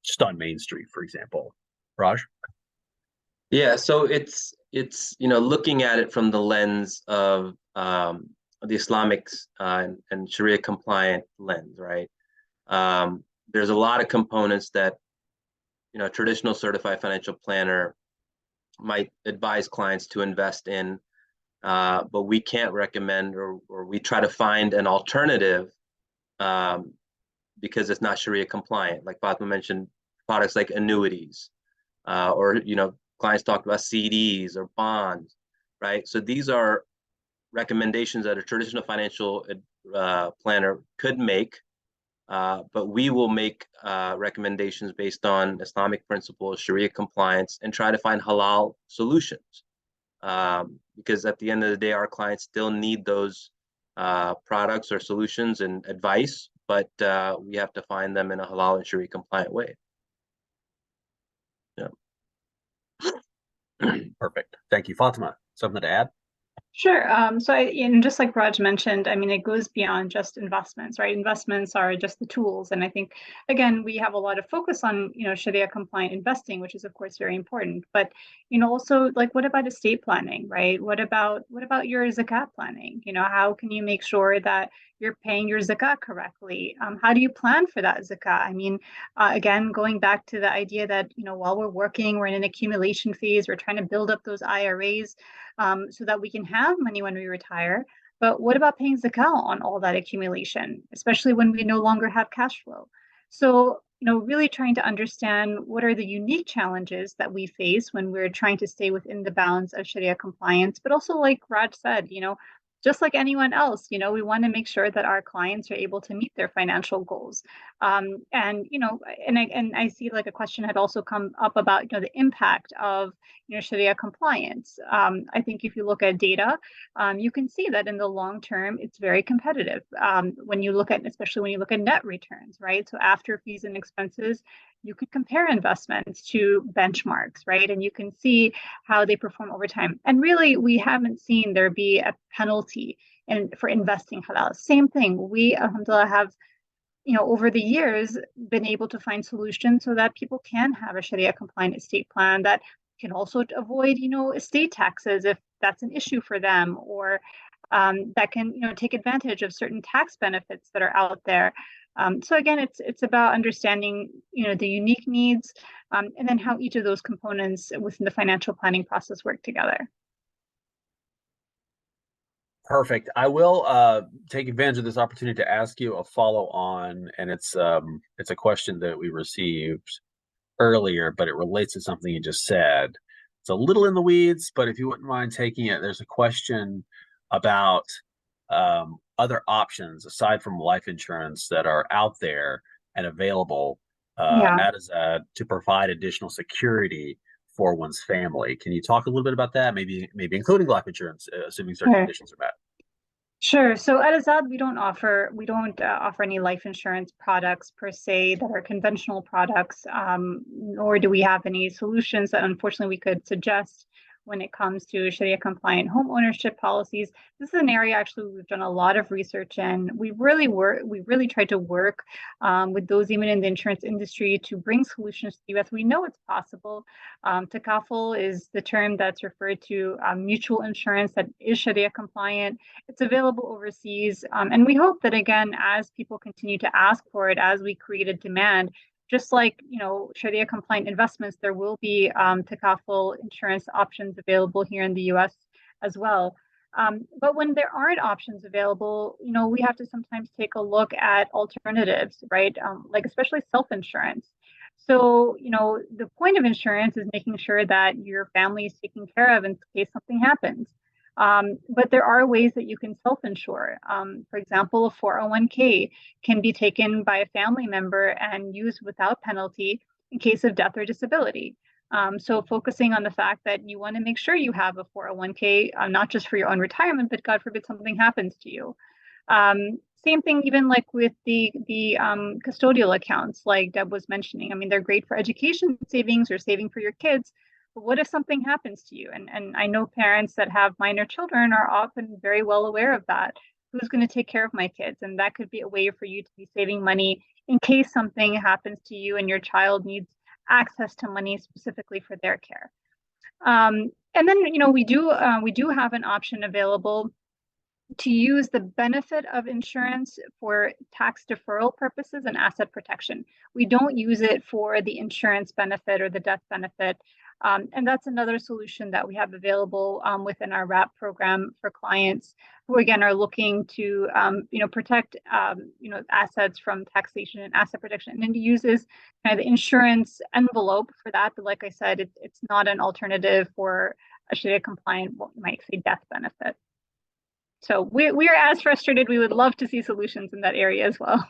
just on Main Street, for example. Raj? Yeah, so it's looking at it from the lens of the Islamic and Sharia compliant lens, right? There's a lot of components that a traditional certified financial planner might advise clients to invest in, but we can't recommend or we try to find an alternative because it's not Sharia compliant. Like Fatima mentioned, products like annuities, or clients talked about CDs or bonds, right? So these are recommendations that a traditional financial planner could make, but we will make recommendations based on Islamic principles, Sharia compliance, and try to find halal solutions. Because at the end of the day, our clients still need those products or solutions and advice, but we have to find them in a halal and Sharia compliant way. Yeah. Perfect. Thank you. Fatima, something to add? Sure. And just like Raj mentioned, I mean, it goes beyond just investments, right? Investments are just the tools. And I think, again, we have a lot of focus on, Sharia compliant investing, which is, of course, very important. But, also like, what about estate planning, right? What about your zakat planning? How can you make sure that you're paying your zakat correctly? How do you plan for that zakat? I mean, again, going back to the idea that, while we're working, we're in an accumulation phase, we're trying to build up those IRAs. So that we can have money when we retire. But what about paying zakat on all that accumulation, especially when we no longer have cash flow? So, really trying to understand what are the unique challenges that we face when we're trying to stay within the bounds of Sharia compliance, but also like Raj said, just like anyone else, we want to make sure that our clients are able to meet their financial goals. And I see like a question had also come up about the impact of Sharia compliance. I think if you look at data, you can see that in the long term, it's very competitive. Especially when you look at net returns, right? So after fees and expenses, you can compare investments to benchmarks, right? And you can see how they perform over time. And really, we haven't seen there be a penalty for investing halal. Same thing. We, alhamdulillah, have over the years been able to find solutions so that people can have a Sharia compliant estate plan that can also avoid, estate taxes if that's an issue for them, or that can, take advantage of certain tax benefits that are out there. So again, it's about understanding, the unique needs, and then how each of those components within the financial planning process work together. Perfect. I will take advantage of this opportunity to ask you a follow-on, and it's a question that we received earlier, but it relates to something you just said. It's a little in the weeds, but if you wouldn't mind taking it, there's a question about other options aside from life insurance that are out there and available at Azzad to provide additional security for one's family. Can you talk a little bit about that? Maybe including life insurance, assuming certain conditions are met. Sure. So at Azzad, we don't offer any life insurance products per se that are conventional products, nor do we have any solutions that unfortunately we could suggest when it comes to Sharia compliant home ownership policies. This is an area actually we've done a lot of research in. We really tried to work with those even in the insurance industry to bring solutions to the US. We know it's possible. Takaful is the term that's referred to mutual insurance that is Sharia compliant. It's available overseas. And we hope that, again, as people continue to ask for it, as we create a demand, just like, Sharia compliant investments, there will be takaful insurance options available here in the US as well. But when there aren't options available, we have to sometimes take a look at alternatives, right? Like especially self-insurance. So, the point of insurance is making sure that your family is taken care of in case something happens. But there are ways that you can self-insure. For example, a 401k can be taken by a family member and used without penalty in case of death or disability. So focusing on the fact that you want to make sure you have a 401k, not just for your own retirement, but God forbid something happens to you. Same thing, even like with the custodial accounts, like Deb was mentioning. I mean, they're great for education savings or saving for your kids. But what if something happens to you? And I know parents that have minor children are often very well aware of that. Who's going to take care of my kids? And that could be a way for you to be saving money in case something happens to you and your child needs access to money specifically for their care. And then, we do have an option available to use the benefit of insurance for tax deferral purposes and asset protection. We don't use it for the insurance benefit or the death benefit. And that's another solution that we have available within our WRAP program for clients who, again, are looking to, protect, assets from taxation and asset protection. And it uses kind of the insurance envelope for that. But like I said, it's not an alternative for a Sharia compliant, what you might say, death benefit. So we are as frustrated. We would love to see solutions in that area as well.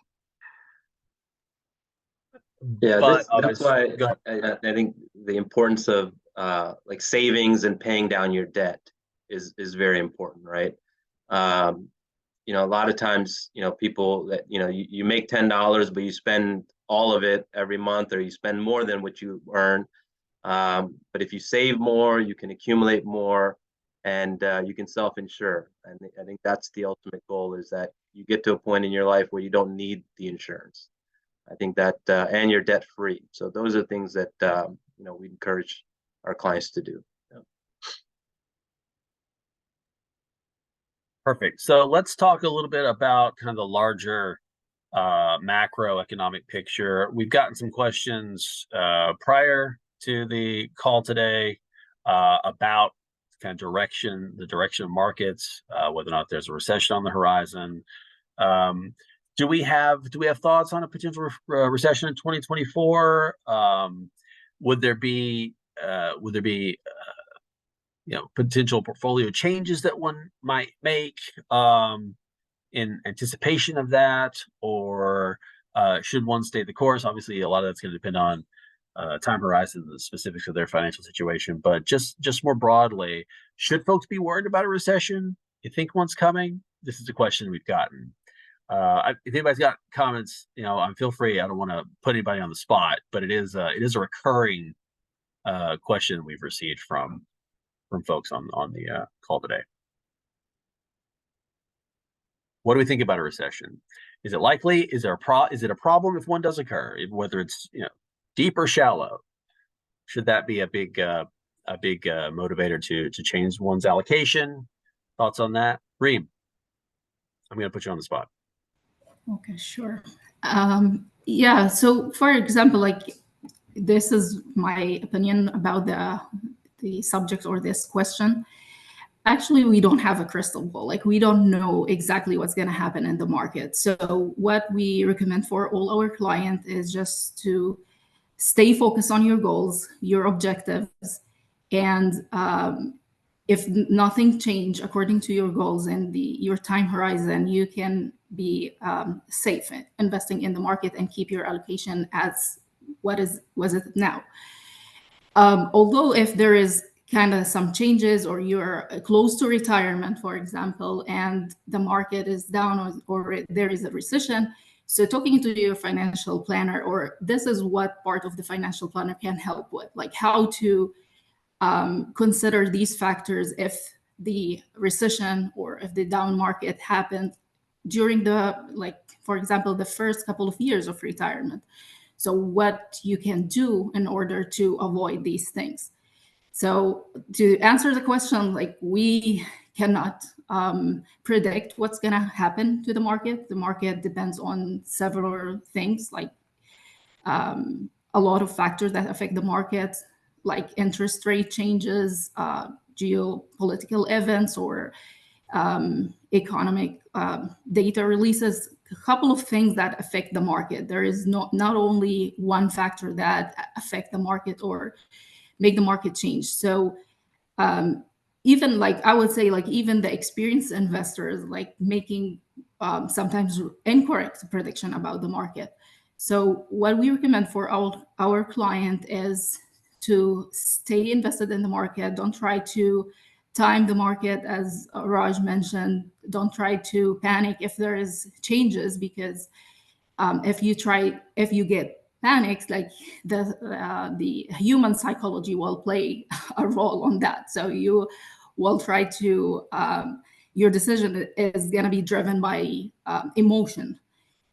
Yeah, that's why I think the importance of like savings and paying down your debt is very important, right? you know, a lot of times, you know, people that, you know, you make $10, but you spend all of it every month, or you spend more than what you earn. But if you save more, you can accumulate more, and you can self-insure. And I think that's the ultimate goal, is that you get to a point in your life where you don't need the insurance. I think that, and you're debt free. So those are things that, you know, we encourage our clients to do. Perfect. So let's talk a little bit about kind of the larger macroeconomic picture. We've gotten some questions prior to the call today about kind of the direction of markets, whether or not there's a recession on the horizon. Do we have thoughts on a potential recession in 2024? Would there be potential portfolio changes that one might make in anticipation of that, or should one stay the course? Obviously, a lot of that's going to depend on time horizon, the specifics of their financial situation. But just more broadly, should folks be worried about a recession? You think one's coming? This is a question we've gotten. If anybody's got comments, feel free. I don't want to put anybody on the spot, but it is a recurring question we've received from folks on the call today. What do we think about a recession? Is it likely? Is it a problem if one does occur, whether it's deep or shallow? Should that be a big motivator to change one's allocation? Thoughts on that, Reem? I'm going to put you on the spot. Okay, sure. Yeah. So, for example, like this is my opinion about the subject or this question. Actually, we don't have a crystal ball. Like, we don't know exactly what's going to happen in the market. So what we recommend for all our clients is just to stay focused on your goals, your objectives, and if nothing change according to your goals and your time horizon, you can be safe investing in the market and keep your allocation as was it now. Although if there is kind of some changes, or you're close to retirement, for example, and the market is down, or there is a recession, so talking to your financial planner, or this is what part of the financial planner can help with, like how to consider these factors if the recession or if the down market happened during for example, the first couple of years of retirement. So what you can do in order to avoid these things. So to answer the question, like, we cannot predict what's going to happen to the market. The market depends on several things, like a lot of factors that affect the market, like interest rate changes, geopolitical events, or economic data releases. A couple of things that affect the market. There is not only one factor that affect the market or make the market change. So even I would say, even the experienced investors making sometimes incorrect prediction about the market. So what we recommend for our client is to stay invested in the market. Don't try to time the market, as Raj mentioned. Don't try to panic if there is changes, because if you get panics, the human psychology will play a role on that. So you will try to your decision is going to be driven by emotion,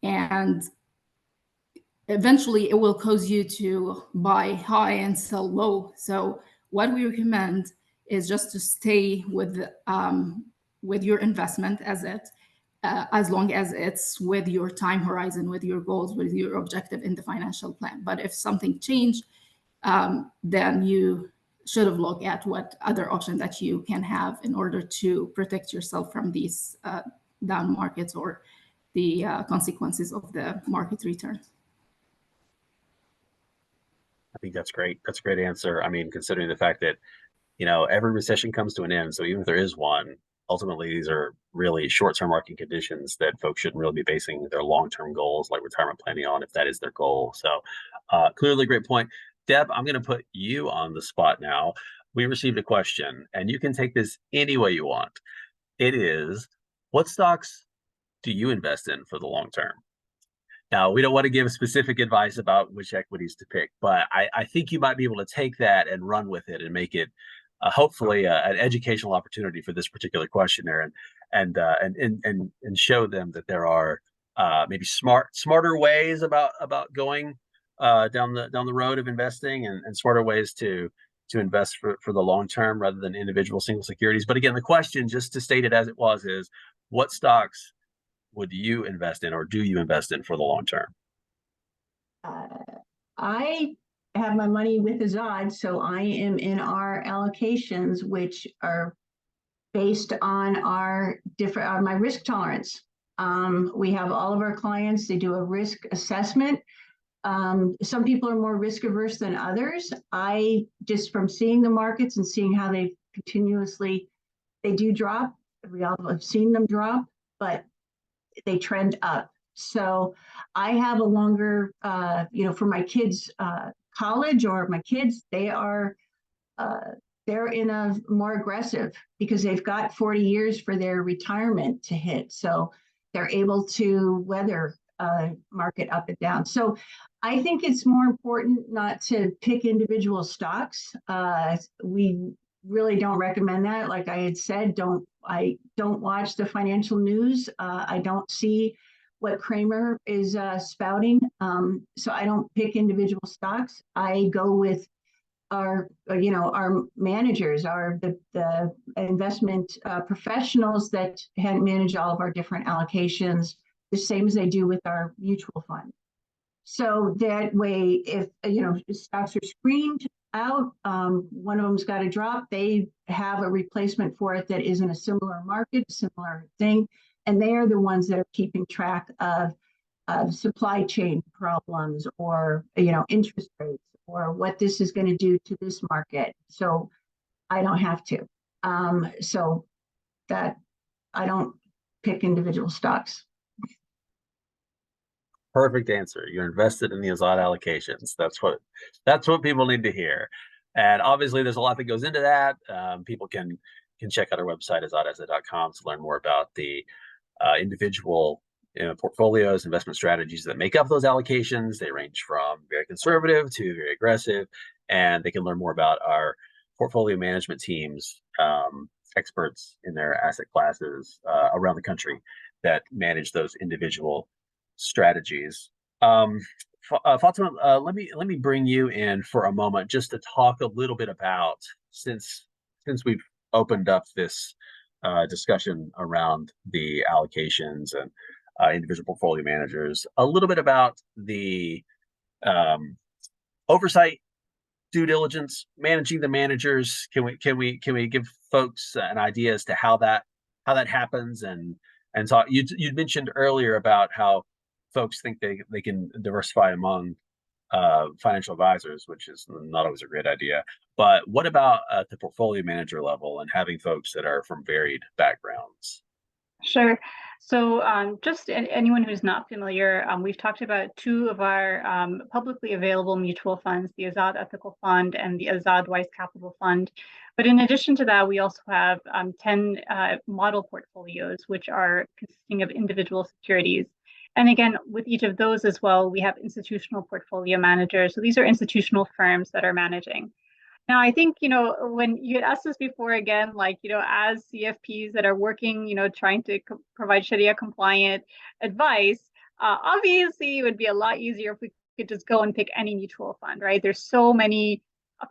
and eventually it will cause you to buy high and sell low. So what we recommend is just to stay with your investment as long as it's with your time horizon, with your goals, with your objective in the financial plan. But if something changed, then you should have looked at what other options that you can have in order to protect yourself from these down markets or the consequences of the market return. I think that's great. That's a great answer. I mean, considering the fact that, every recession comes to an end. So even if there is one, ultimately, these are really short-term market conditions that folks shouldn't really be basing their long-term goals like retirement planning on, if that is their goal. So clearly, great point. Deb, I'm going to put you on the spot now. We received a question, and you can take this any way you want. It is, what stocks do you invest in for the long term? Now, we don't want to give specific advice about which equities to pick, but I think you might be able to take that and run with it and make it hopefully an educational opportunity for this particular questionnaire, and show them that there are maybe smarter ways about going down the road of investing, and smarter ways to invest for the long term rather than individual single securities. But again, the question, just to state it as it was, is what stocks would you invest in, or do you invest in for the long term? I have my money with Azzad, so I am in our allocations, which are based on our different my risk tolerance. We have all of our clients, they do a risk assessment. Some people are more risk averse than others. I just, from seeing the markets and seeing how they do drop. We all have seen them drop, but they trend up. So I have a longer, for my kids' college, or my kids, they're in a more aggressive, because they've got 40 years for their retirement to hit. So they're able to weather market up and down. So I think it's more important not to pick individual stocks. We really don't recommend that. Like I had said, I don't watch the financial news. I don't see what Kramer is spouting. So I don't pick individual stocks. I go with our managers, the investment professionals that manage all of our different allocations, the same as they do with our mutual fund. So that way, if stocks are screened out, one of them's got to drop, they have a replacement for it that is in a similar market, similar thing, and they are the ones that are keeping track of supply chain problems, or interest rates, or what this is going to do to this market. So I don't have to. So that I don't pick individual stocks. Perfect answer. You're invested in the Azzad allocations. That's what people need to hear. And obviously, there's a lot that goes into that. People can check out our website, azzad.com, to learn more about the individual portfolios, investment strategies that make up those allocations. They range from very conservative to very aggressive, and they can learn more about our portfolio management teams, experts in their asset classes around the country that manage those individual strategies. Fatima, let me bring you in for a moment just to talk a little bit about, since we've opened up this discussion around the allocations and individual portfolio managers, a little bit about the oversight, due diligence, managing the managers. Can we give folks an idea as to how that happens, and talk? You mentioned earlier about how folks think they can diversify among financial advisors, which is not always a great idea. But what about at the portfolio manager level and having folks that are from varied backgrounds? Sure. So just anyone who's not familiar, we've talked about two of our publicly available mutual funds, the Azzad Ethical Fund and the Azzad Wise Capital Fund. But in addition to that, we also have 10 model portfolios, which are consisting of individual securities. And again, with each of those as well, we have institutional portfolio managers. So these are institutional firms that are managing. Now, I think, when you had asked us before, again, as CFPs that are working, trying to provide Sharia compliant advice, obviously it would be a lot easier if we could just go and pick any mutual fund, right? There's so many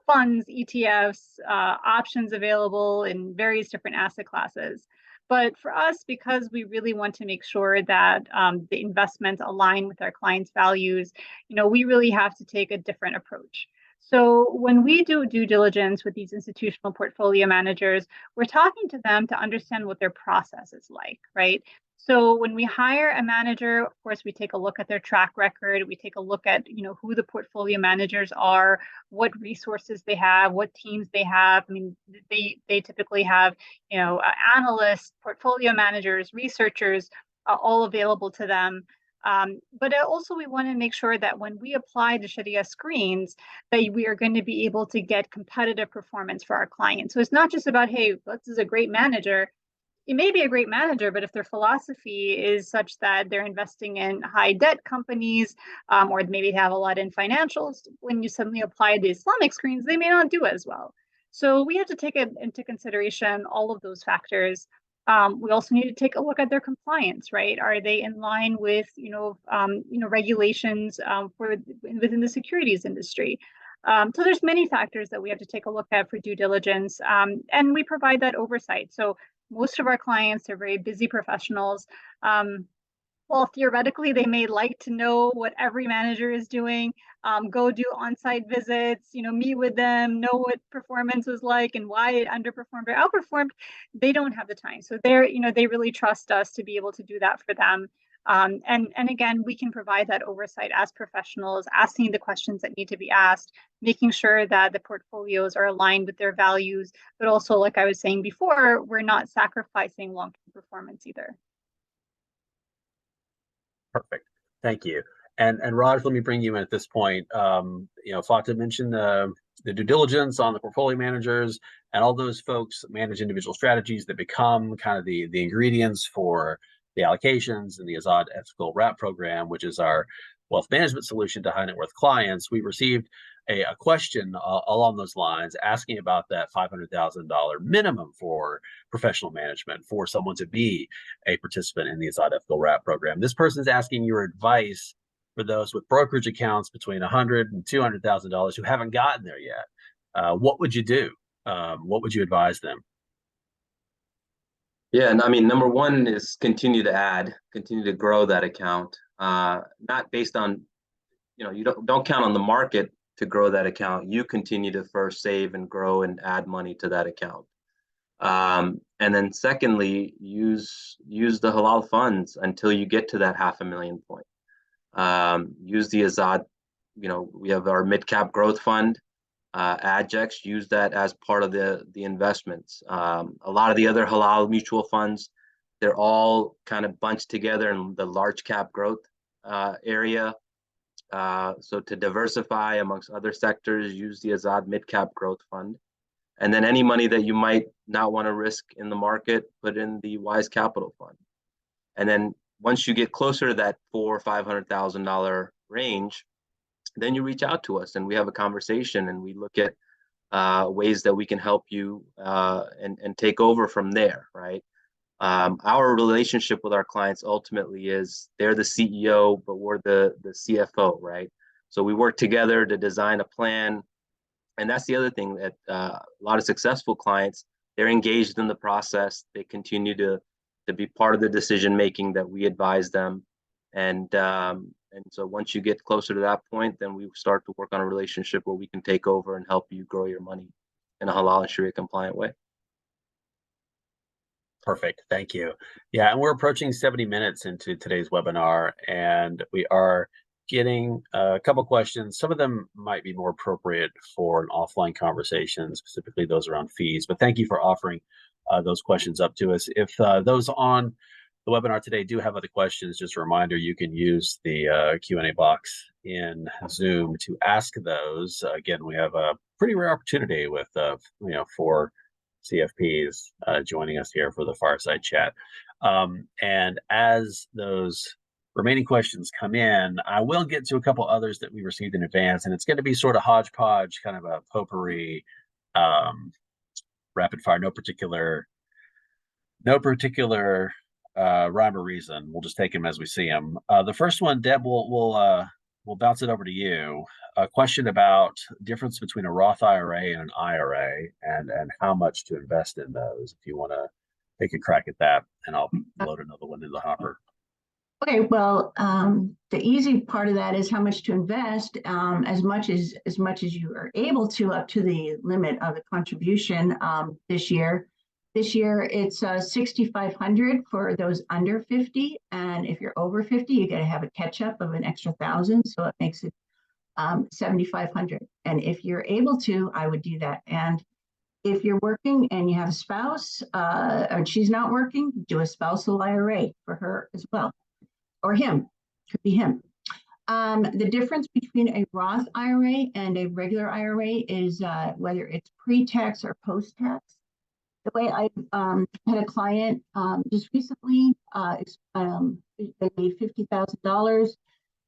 funds, ETFs, options available in various different asset classes. But for us, because we really want to make sure that the investments align with our clients' values, we really have to take a different approach. So when we do due diligence with these institutional portfolio managers, we're talking to them to understand what their process is like, right? So when we hire a manager, of course, we take a look at their track record. We take a look at, who the portfolio managers are, what resources they have, what teams they have. I mean, they typically have, analysts, portfolio managers, researchers, all available to them. But also we want to make sure that when we apply the Sharia screens, that we are going to be able to get competitive performance for our clients. So it's not just about, hey, this is a great manager. it may be a great manager, but if their philosophy is such that they're investing in high debt companies, or maybe have a lot in financials, when you suddenly apply the Islamic screens, they may not do as well. So we have to take into consideration all of those factors. We also need to take a look at their compliance, right? Are they in line with, regulations within the securities industry? So there's many factors that we have to take a look at for due diligence, and we provide that oversight. So most of our clients are very busy professionals. Well, theoretically, they may like to know what every manager is doing, go do on-site visits, meet with them, know what performance was like and why it underperformed or outperformed. They don't have the time. So they really trust us to be able to do that for them. And again, we can provide that oversight as professionals, asking the questions that need to be asked, making sure that the portfolios are aligned with their values, but also, like I was saying before, we're not sacrificing long-term performance either. Perfect. Thank you. And Raj, let me bring you in at this point. Fateh mentioned the due diligence on the portfolio managers, and all those folks manage individual strategies that become kind of the ingredients for the allocations and the Azzad ethical wrap program, which is our wealth management solution to high net worth clients. We received a question along those lines, asking about that $500,000 minimum for professional management for someone to be a participant in the Azzad ethical wrap program. This person's asking your advice for those with brokerage accounts between $100,000 and $200,000 who haven't gotten there yet. What would you do? What would you advise them? Yeah, and I mean, number one is continue to grow that account. Not based on, you don't count on the market to grow that account. You continue to first save and grow and add money to that account. And then secondly, use the halal funds until you get to that $500,000 point. Use the Azzad, we have our mid-cap growth fund, AdJex, use that as part of the investments. A lot of the other halal mutual funds, they're all kind of bunched together in the large cap growth area. So to diversify amongst other sectors, use the Azzad mid-cap growth fund. And then any money that you might not want to risk in the market, put in the Wise Capital Fund. And then once you get closer to that $400,000 or $500,000 range, then you reach out to us and we have a conversation and we look at ways that we can help you and take over from there, right? Our relationship with our clients ultimately is they're the CEO, but we're the CFO, right? So we work together to design a plan. And that's the other thing that a lot of successful clients, they're engaged in the process. They continue to be part of the decision making that we advise them. And so once you get closer to that point, then we start to work on a relationship where we can take over and help you grow your money in a halal and Sharia compliant way. Perfect. Thank you. Yeah, and we're approaching 70 minutes into today's webinar, and we are getting a couple questions. Some of them might be more appropriate for an offline conversation, specifically those around fees. But thank you for offering those questions up to us. If those on the webinar today do have other questions, just a reminder, you can use the Q&A box in Zoom to ask those. Again, we have a pretty rare opportunity with, for CFPs joining us here for the Fireside Chat. And as those remaining questions come in, I will get to a couple others that we received in advance, and it's going to be sort of hodgepodge, kind of a potpourri, rapid fire, no particular rhyme or reason. We'll just take them as we see them. The first one, Deb, we'll bounce it over to you. A question about difference between a Roth IRA and an IRA, and how much to invest in those. If you want to take a crack at that, and I'll load another one in the hopper. Okay, well, the easy part of that is how much to invest, as much as you are able to, up to the limit of the contribution this year. This year it's $6,500 for those under 50, and if you're over 50, you got to have a catch up of an extra $1,000, so it makes it $7,500. And if you're able to, I would do that. And if you're working and you have a spouse, and she's not working, do a spousal IRA for her as well. Or him, could be him. The difference between a Roth IRA and a regular IRA is whether it's pre-tax or post-tax. the way I had a client just recently, they made $50,000.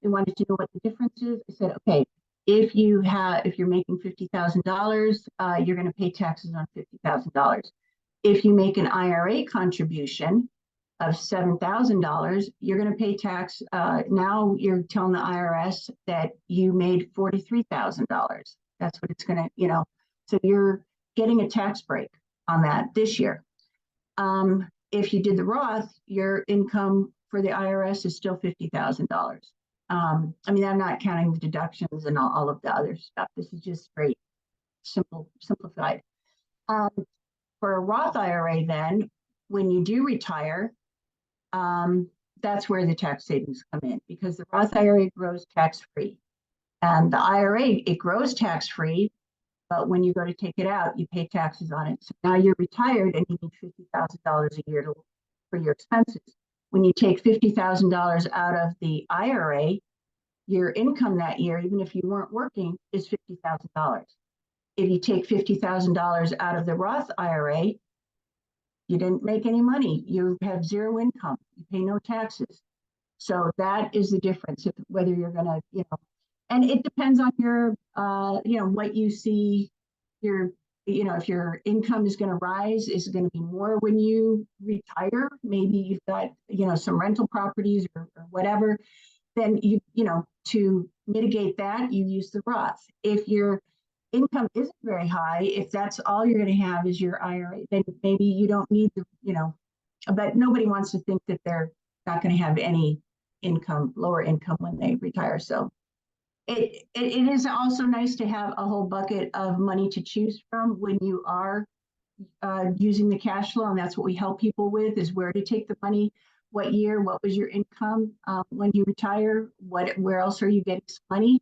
They wanted to know what the difference is. I said, okay, if you're making $50,000, you're going to pay taxes on $50,000. If you make an IRA contribution of $7,000, you're going to pay tax. Now you're telling the IRS that you made $43,000. That's what it's going to, so you're getting a tax break on that this year. If you did the Roth, your income for the IRS is still $50,000. I mean, I'm not counting the deductions and all of the other stuff. This is just straight, simplified. For a Roth IRA, then, when you do retire, that's where the tax savings come in, because the Roth IRA grows tax-free. And the IRA, it grows tax-free, but when you go to take it out, you pay taxes on it. So now you're retired and you need $50,000 a year for your expenses. When you take $50,000 out of the IRA, your income that year, even if you weren't working, is $50,000. If you take $50,000 out of the Roth IRA, you didn't make any money. You have zero income. You pay no taxes. So that is the difference, whether you're going to, and it depends on your, what you see, if your income is going to rise, is it going to be more when you retire? Maybe you've got, some rental properties or whatever. Then to mitigate that, you use the Roth. If your income isn't very high, if that's all you're going to have is your IRA, then maybe you don't need the, but nobody wants to think that they're not going to have any income, lower income when they retire. So it is also nice to have a whole bucket of money to choose from when you are using the cash flow. And that's what we help people with, is where to take the money, what year, what was your income when you retire, where else are you getting some money?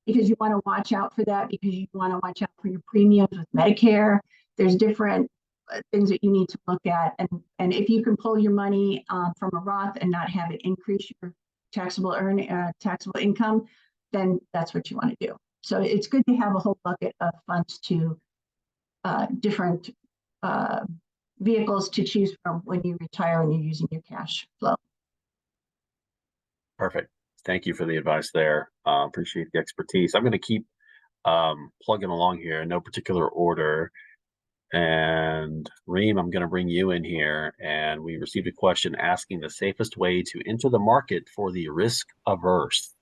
Because you want to watch out for that, because you want to watch out for your premiums with Medicare. There's different things that you need to look at. And if you can pull your money from a Roth and not have it increase your taxable income, then that's what you want to do. So it's good to have a whole bucket of funds to different vehicles to choose from when you retire and you're using your cash flow. Perfect. Thank you for the advice there. Appreciate the expertise. I'm going to keep plugging along here in no particular order. And Reem, I'm going to bring you in here. And we received a question asking the safest way to enter the market for the risk averse.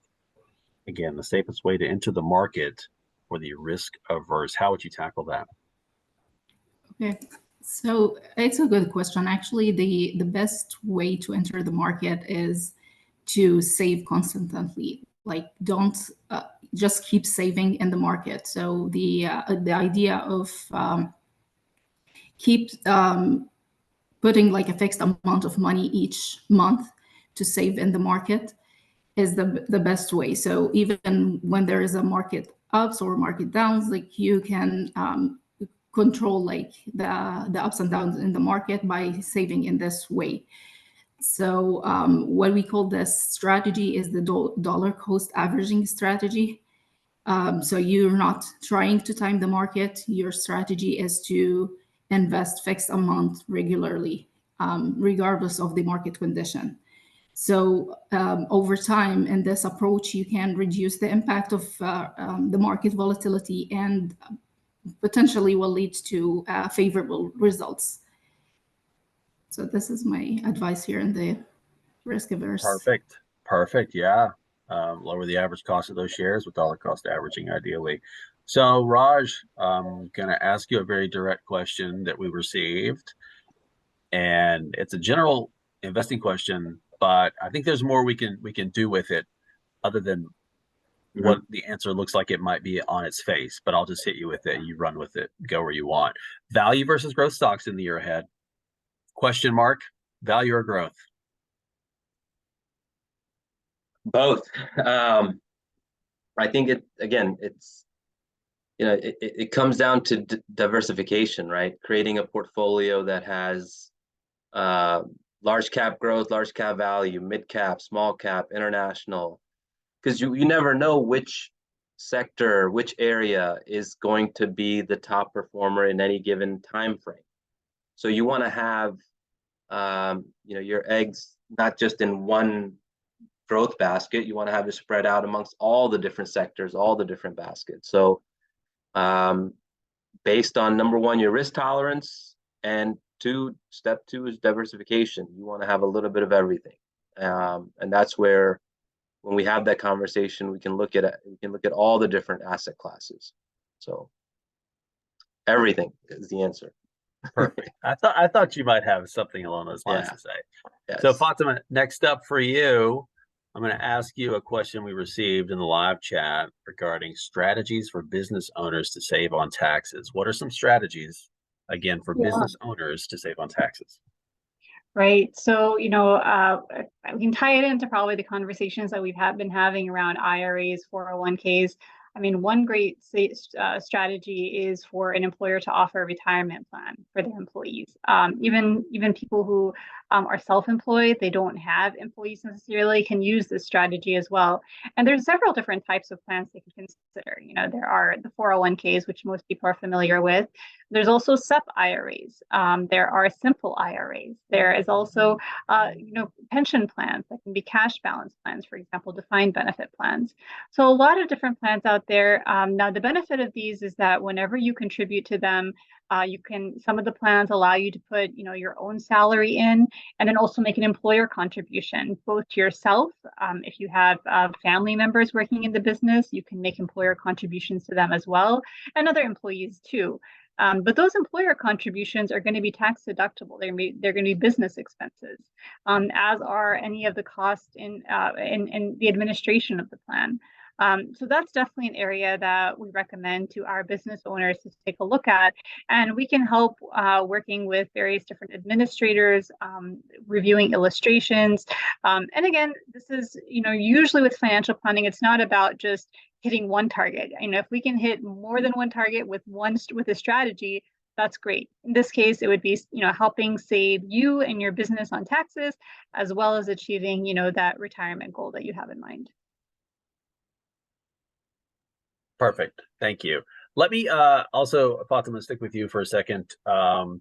Again, the safest way to enter the market for the risk averse. How would you tackle that? Okay, so it's a good question. Actually, the best way to enter the market is to save constantly. Like, don't just keep saving in the market. So the idea of keep putting like a fixed amount of money each month to save in the market is the best way. So even when there is a market ups or market downs, like you can control like the ups and downs in the market by saving in this way. So what we call this strategy is the dollar cost averaging strategy. So you're not trying to time the market. Your strategy is to invest fixed amount regularly, regardless of the market condition. So over time, in this approach, you can reduce the impact of the market volatility and potentially will lead to favorable results. So this is my advice here in the risk averse. Perfect. Yeah. Lower the average cost of those shares with dollar cost averaging, ideally. So Raj, I'm going to ask you a very direct question that we received. And it's a general investing question, but I think there's more we can do with it other than what the answer looks like it might be on its face. But I'll just hit you with it and you run with it, go where you want. Value versus growth stocks in the year ahead? Question mark, value or growth? Both. I think it comes down to diversification, right? Creating a portfolio that has large cap growth, large cap value, mid cap, small cap, international, because you never know which sector, which area is going to be the top performer in any given time frame. So you want to have, your eggs not just in one growth basket. You want to have it spread out amongst all the different sectors, all the different baskets. So based on number one, your risk tolerance, and step two is diversification. You want to have a little bit of everything. And that's where, when we have that conversation, we can look at all the different asset classes. So everything is the answer. Perfect. I thought you might have something along those lines to say. Yes. So Fatima, next up for you, I'm going to ask you a question we received in the live chat regarding strategies for business owners to save on taxes. What are some strategies, again, for business owners to save on taxes? Right. So, we can tie it into probably the conversations that we've been having around IRAs, 401ks. I mean, one great strategy is for an employer to offer a retirement plan for their employees. Even people who are self-employed, they don't have employees necessarily, can use this strategy as well. And there's several different types of plans they can consider. There are the 401ks, which most people are familiar with. There's also SEP IRAs. There are simple IRAs. There is also, pension plans that can be cash balance plans, for example, defined benefit plans. So a lot of different plans out there. Now, the benefit of these is that whenever you contribute to them, some of the plans allow you to put, your own salary in, and then also make an employer contribution, both to yourself. If you have family members working in the business, you can make employer contributions to them as well, and other employees too. But those employer contributions are going to be tax deductible. They're going to be business expenses, as are any of the costs in the administration of the plan. So that's definitely an area that we recommend to our business owners to take a look at, and we can help working with various different administrators, reviewing illustrations. And again, this is, usually with financial planning, it's not about just hitting one target. If we can hit more than one target with a strategy, that's great. In this case, it would be, helping save you and your business on taxes, as well as achieving, that retirement goal that you have in mind. Perfect. Thank you. Let me also, Fatima, stick with you for a second,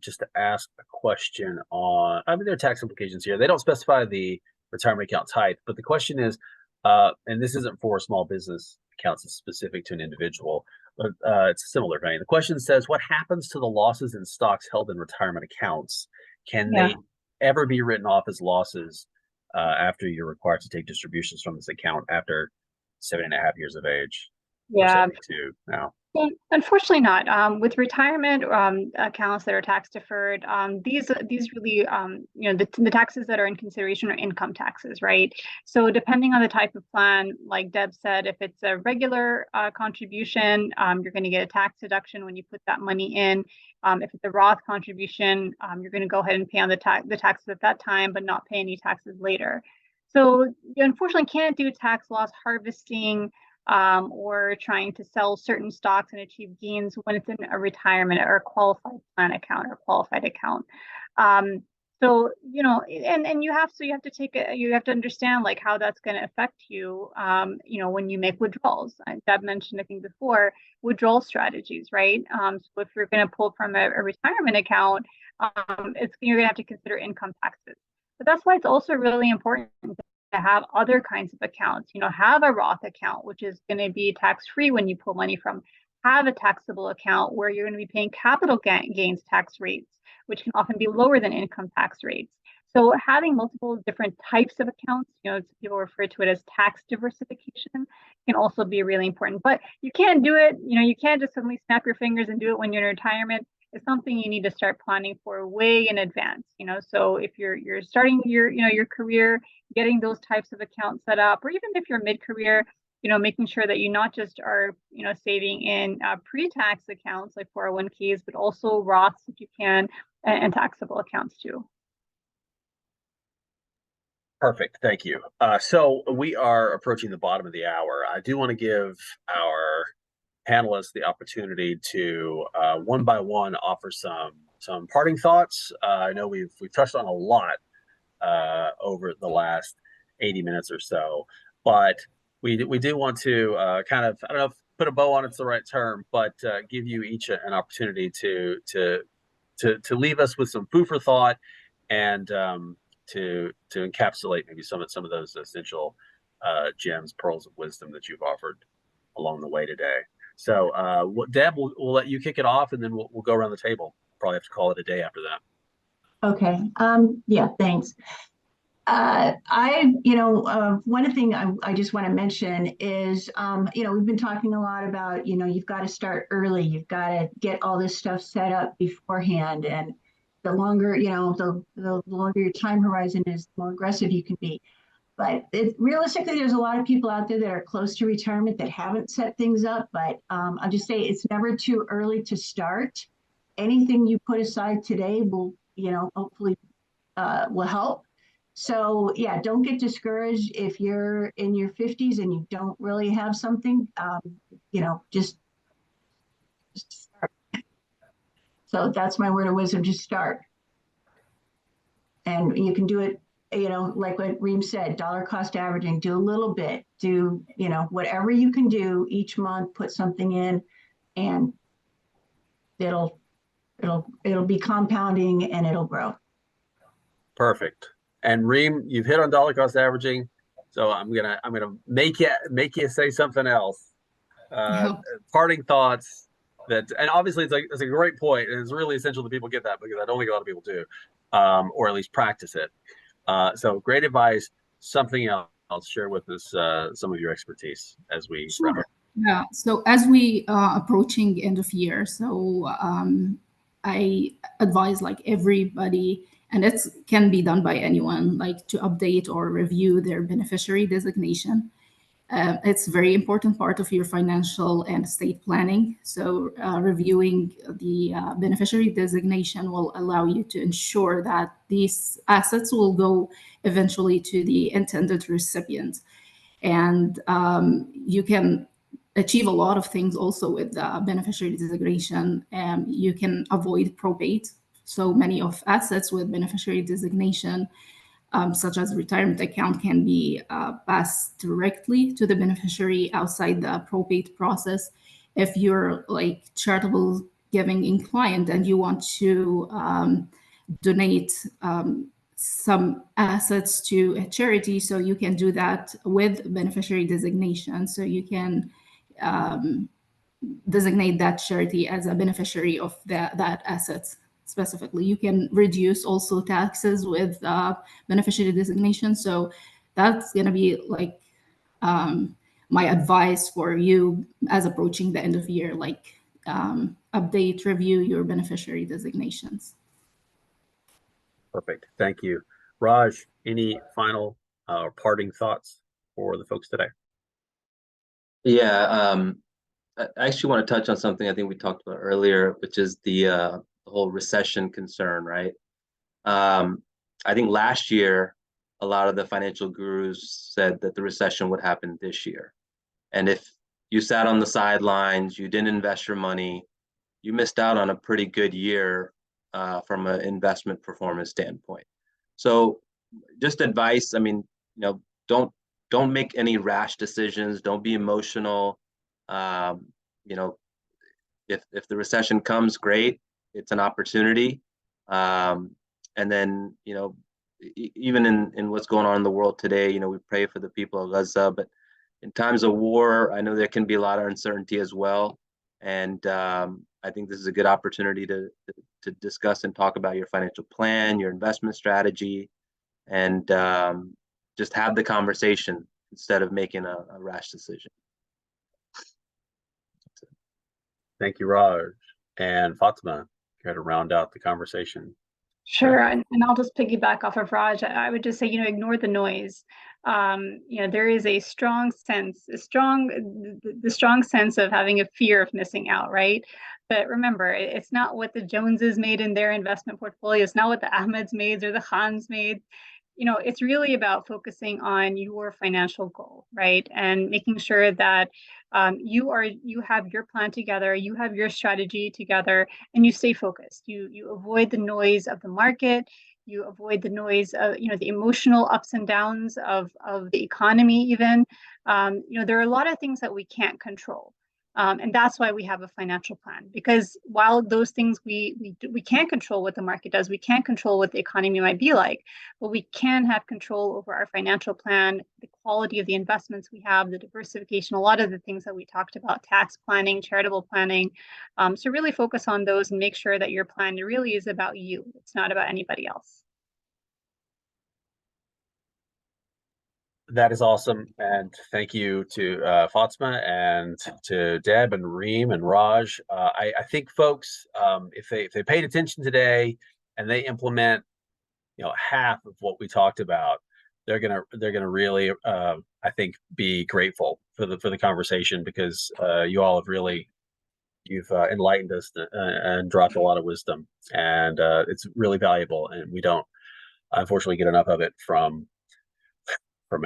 just to ask a question on, there are tax implications here. They don't specify the retirement account type, but the question is, and this isn't for small business accounts, it's specific to an individual, but it's a similar vein. The question says, what happens to the losses in stocks held in retirement accounts? Can they ever be written off as losses after you're required to take distributions from this account after 7.5 years of age? Yeah. 72 now. Unfortunately not. With retirement accounts that are tax deferred, these really, the taxes that are in consideration are income taxes, right? So depending on the type of plan, like Deb said, if it's a regular contribution, you're going to get a tax deduction when you put that money in. If it's a Roth contribution, you're going to go ahead and pay on the taxes at that time, but not pay any taxes later. So you unfortunately can't do tax loss harvesting or trying to sell certain stocks and achieve gains when it's in a retirement or a qualified plan account or qualified account. So, and you have to understand like how that's going to affect you, when you make withdrawals. Deb mentioned, I think before, withdrawal strategies, right? So if you're going to pull from a retirement account, you're going to have to consider income taxes. But that's why it's also really important to have other kinds of accounts. Have a Roth account, which is going to be tax-free when you pull money from. Have a taxable account where you're going to be paying capital gains tax rates, which can often be lower than income tax rates. So having multiple different types of accounts, people refer to it as tax diversification, can also be really important. But you can't do it, you can't just suddenly snap your fingers and do it when you're in retirement. It's something you need to start planning for way in advance. So if you're starting your career, getting those types of accounts set up, or even if you're mid-career, making sure that you not just are, saving in pre-tax accounts like 401ks, but also Roths if you can, and taxable accounts too. Perfect. Thank you. So we are approaching the bottom of the hour. I do want to give our panelists the opportunity to one by one offer some parting thoughts. I know we've touched on a lot over the last 80 minutes or so, but we do want to kind of, I don't know if put a bow on it's the right term, but give you each an opportunity to to leave us with some food for thought, and to encapsulate maybe some of those essential gems, pearls of wisdom that you've offered along the way today. So, Deb, we'll let you kick it off, and then we'll go around the table. Probably have to call it a day after that. Okay. Yeah, thanks. One thing I just want to mention is, we've been talking a lot about, you've got to start early. You've got to get all this stuff set up beforehand. And the longer, the longer your time horizon is, the more aggressive you can be. But realistically, there's a lot of people out there that are close to retirement that haven't set things up. But I'll just say it's never too early to start. Anything you put aside today will, hopefully will help. So yeah, don't get discouraged if you're in your 50s and you don't really have something, just start. So that's my word of wisdom, just start. And you can do it, like what Reem said, dollar cost averaging, do a little bit, do, whatever you can do each month, put something in, and it'll be compounding and it'll grow. Perfect. And Reem, you've hit on dollar cost averaging, so I'm gonna make you say something else. Parting thoughts and obviously it's a great point, and it's really essential that people get that, because I don't think a lot of people do, or at least practice it. So great advice. Something else, share with us some of your expertise as we wrap up. Yeah. So as we approaching end of year, so I advise like everybody, and it can be done by anyone, like to update or review their beneficiary designation. It's a very important part of your financial and estate planning. So reviewing the beneficiary designation will allow you to ensure that these assets will go eventually to the intended recipient. And you can achieve a lot of things also with the beneficiary designation. You can avoid probate. So many of assets with beneficiary designation, such as retirement account, can be passed directly to the beneficiary outside the probate process. If you're like charitable giving inclined and you want to donate some assets to a charity, so you can do that with beneficiary designation. So you can designate that charity as a beneficiary of that assets. Specifically, you can reduce also taxes with beneficiary designation. So that's going to be like my advice for you as approaching the end of the year, like update, review your beneficiary designations. Perfect. Thank you. Raj, any final or parting thoughts for the folks today? Yeah, I actually want to touch on something I think we talked about earlier, which is the whole recession concern, right? I think last year, a lot of the financial gurus said that the recession would happen this year. And if you sat on the sidelines, you didn't invest your money, you missed out on a pretty good year from an investment performance standpoint. So just advice, I mean, don't make any rash decisions. Don't be emotional. If the recession comes, great. It's an opportunity. And then, even in what's going on in the world today, we pray for the people of Azzad, but in times of war, I know there can be a lot of uncertainty as well. And I think this is a good opportunity to discuss and talk about your financial plan, your investment strategy, and just have the conversation instead of making a rash decision. Thank you, Raj. And Fatima, care to round out the conversation? Sure, and I'll just piggyback off of Raj. I would just say, ignore the noise. There is a strong sense, the strong sense of having a fear of missing out, right? But remember, it's not what the Joneses made in their investment portfolio. It's not what the Ahmeds made or the Khans made. It's really about focusing on your financial goal, right? And making sure that you have your plan together, you have your strategy together, and you stay focused. You avoid the noise of the market, you avoid the noise of the emotional ups and downs of the economy even. There are a lot of things that we can't control. And that's why we have a financial plan, because while those things we can't control what the market does, we can't control what the economy might be like, but we can have control over our financial plan, the quality of the investments we have, the diversification, a lot of the things that we talked about, tax planning, charitable planning. So really focus on those and make sure that your plan really is about you. It's not about anybody else. That is awesome, and thank you to Fatima and to Deb and Reem and Raj. I think folks, if they paid attention today and they implement, half of what we talked about, they're gonna really, I think, be grateful for the conversation, because you all have really you've enlightened us and dropped a lot of wisdom, and it's really valuable, and we don't unfortunately get enough of it from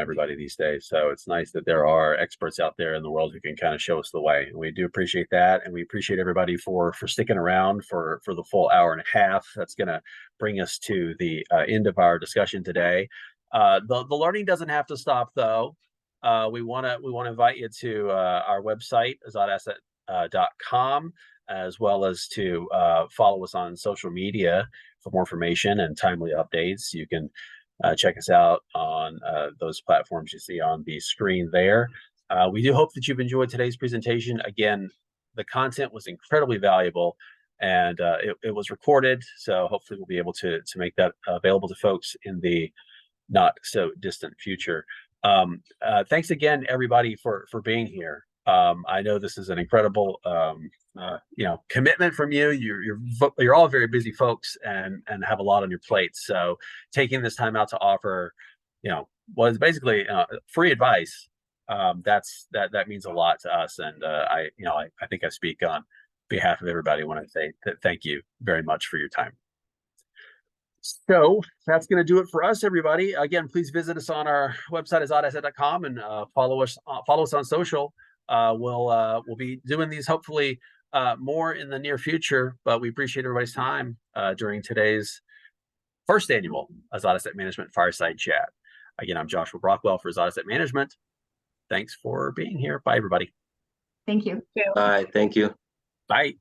everybody these days. So it's nice that there are experts out there in the world who can kind of show us the way. And we do appreciate that. And we appreciate everybody for sticking around for the full hour and a half. That's going to bring us to the end of our discussion today. The learning doesn't have to stop, though. We want to invite you to our website, azzadasset.com, as well as to follow us on social media for more information and timely updates. You can check us out on those platforms you see on the screen there. We do hope that you've enjoyed today's presentation. Again, the content was incredibly valuable, and it was recorded, so hopefully we'll be able to make that available to folks in the not so distant future. Thanks again, everybody, for being here. I know this is an incredible commitment from you. You're all very busy folks and have a lot on your plates. So taking this time out to offer, what is basically free advice, that means a lot to us. And I think I speak on behalf of everybody when I say that thank you very much for your time. So that's going to do it for us, everybody. Again, please visit us on our website, azzadasset.com, and follow us on social. We'll be doing these hopefully more in the near future, but we appreciate everybody's time during today's first annual Azzad Asset Management Fireside Chat. Again, I'm Joshua Brockwell for Azzad Asset Management. Thanks for being here. Bye, everybody. Thank you. Bye. Thank you. Bye.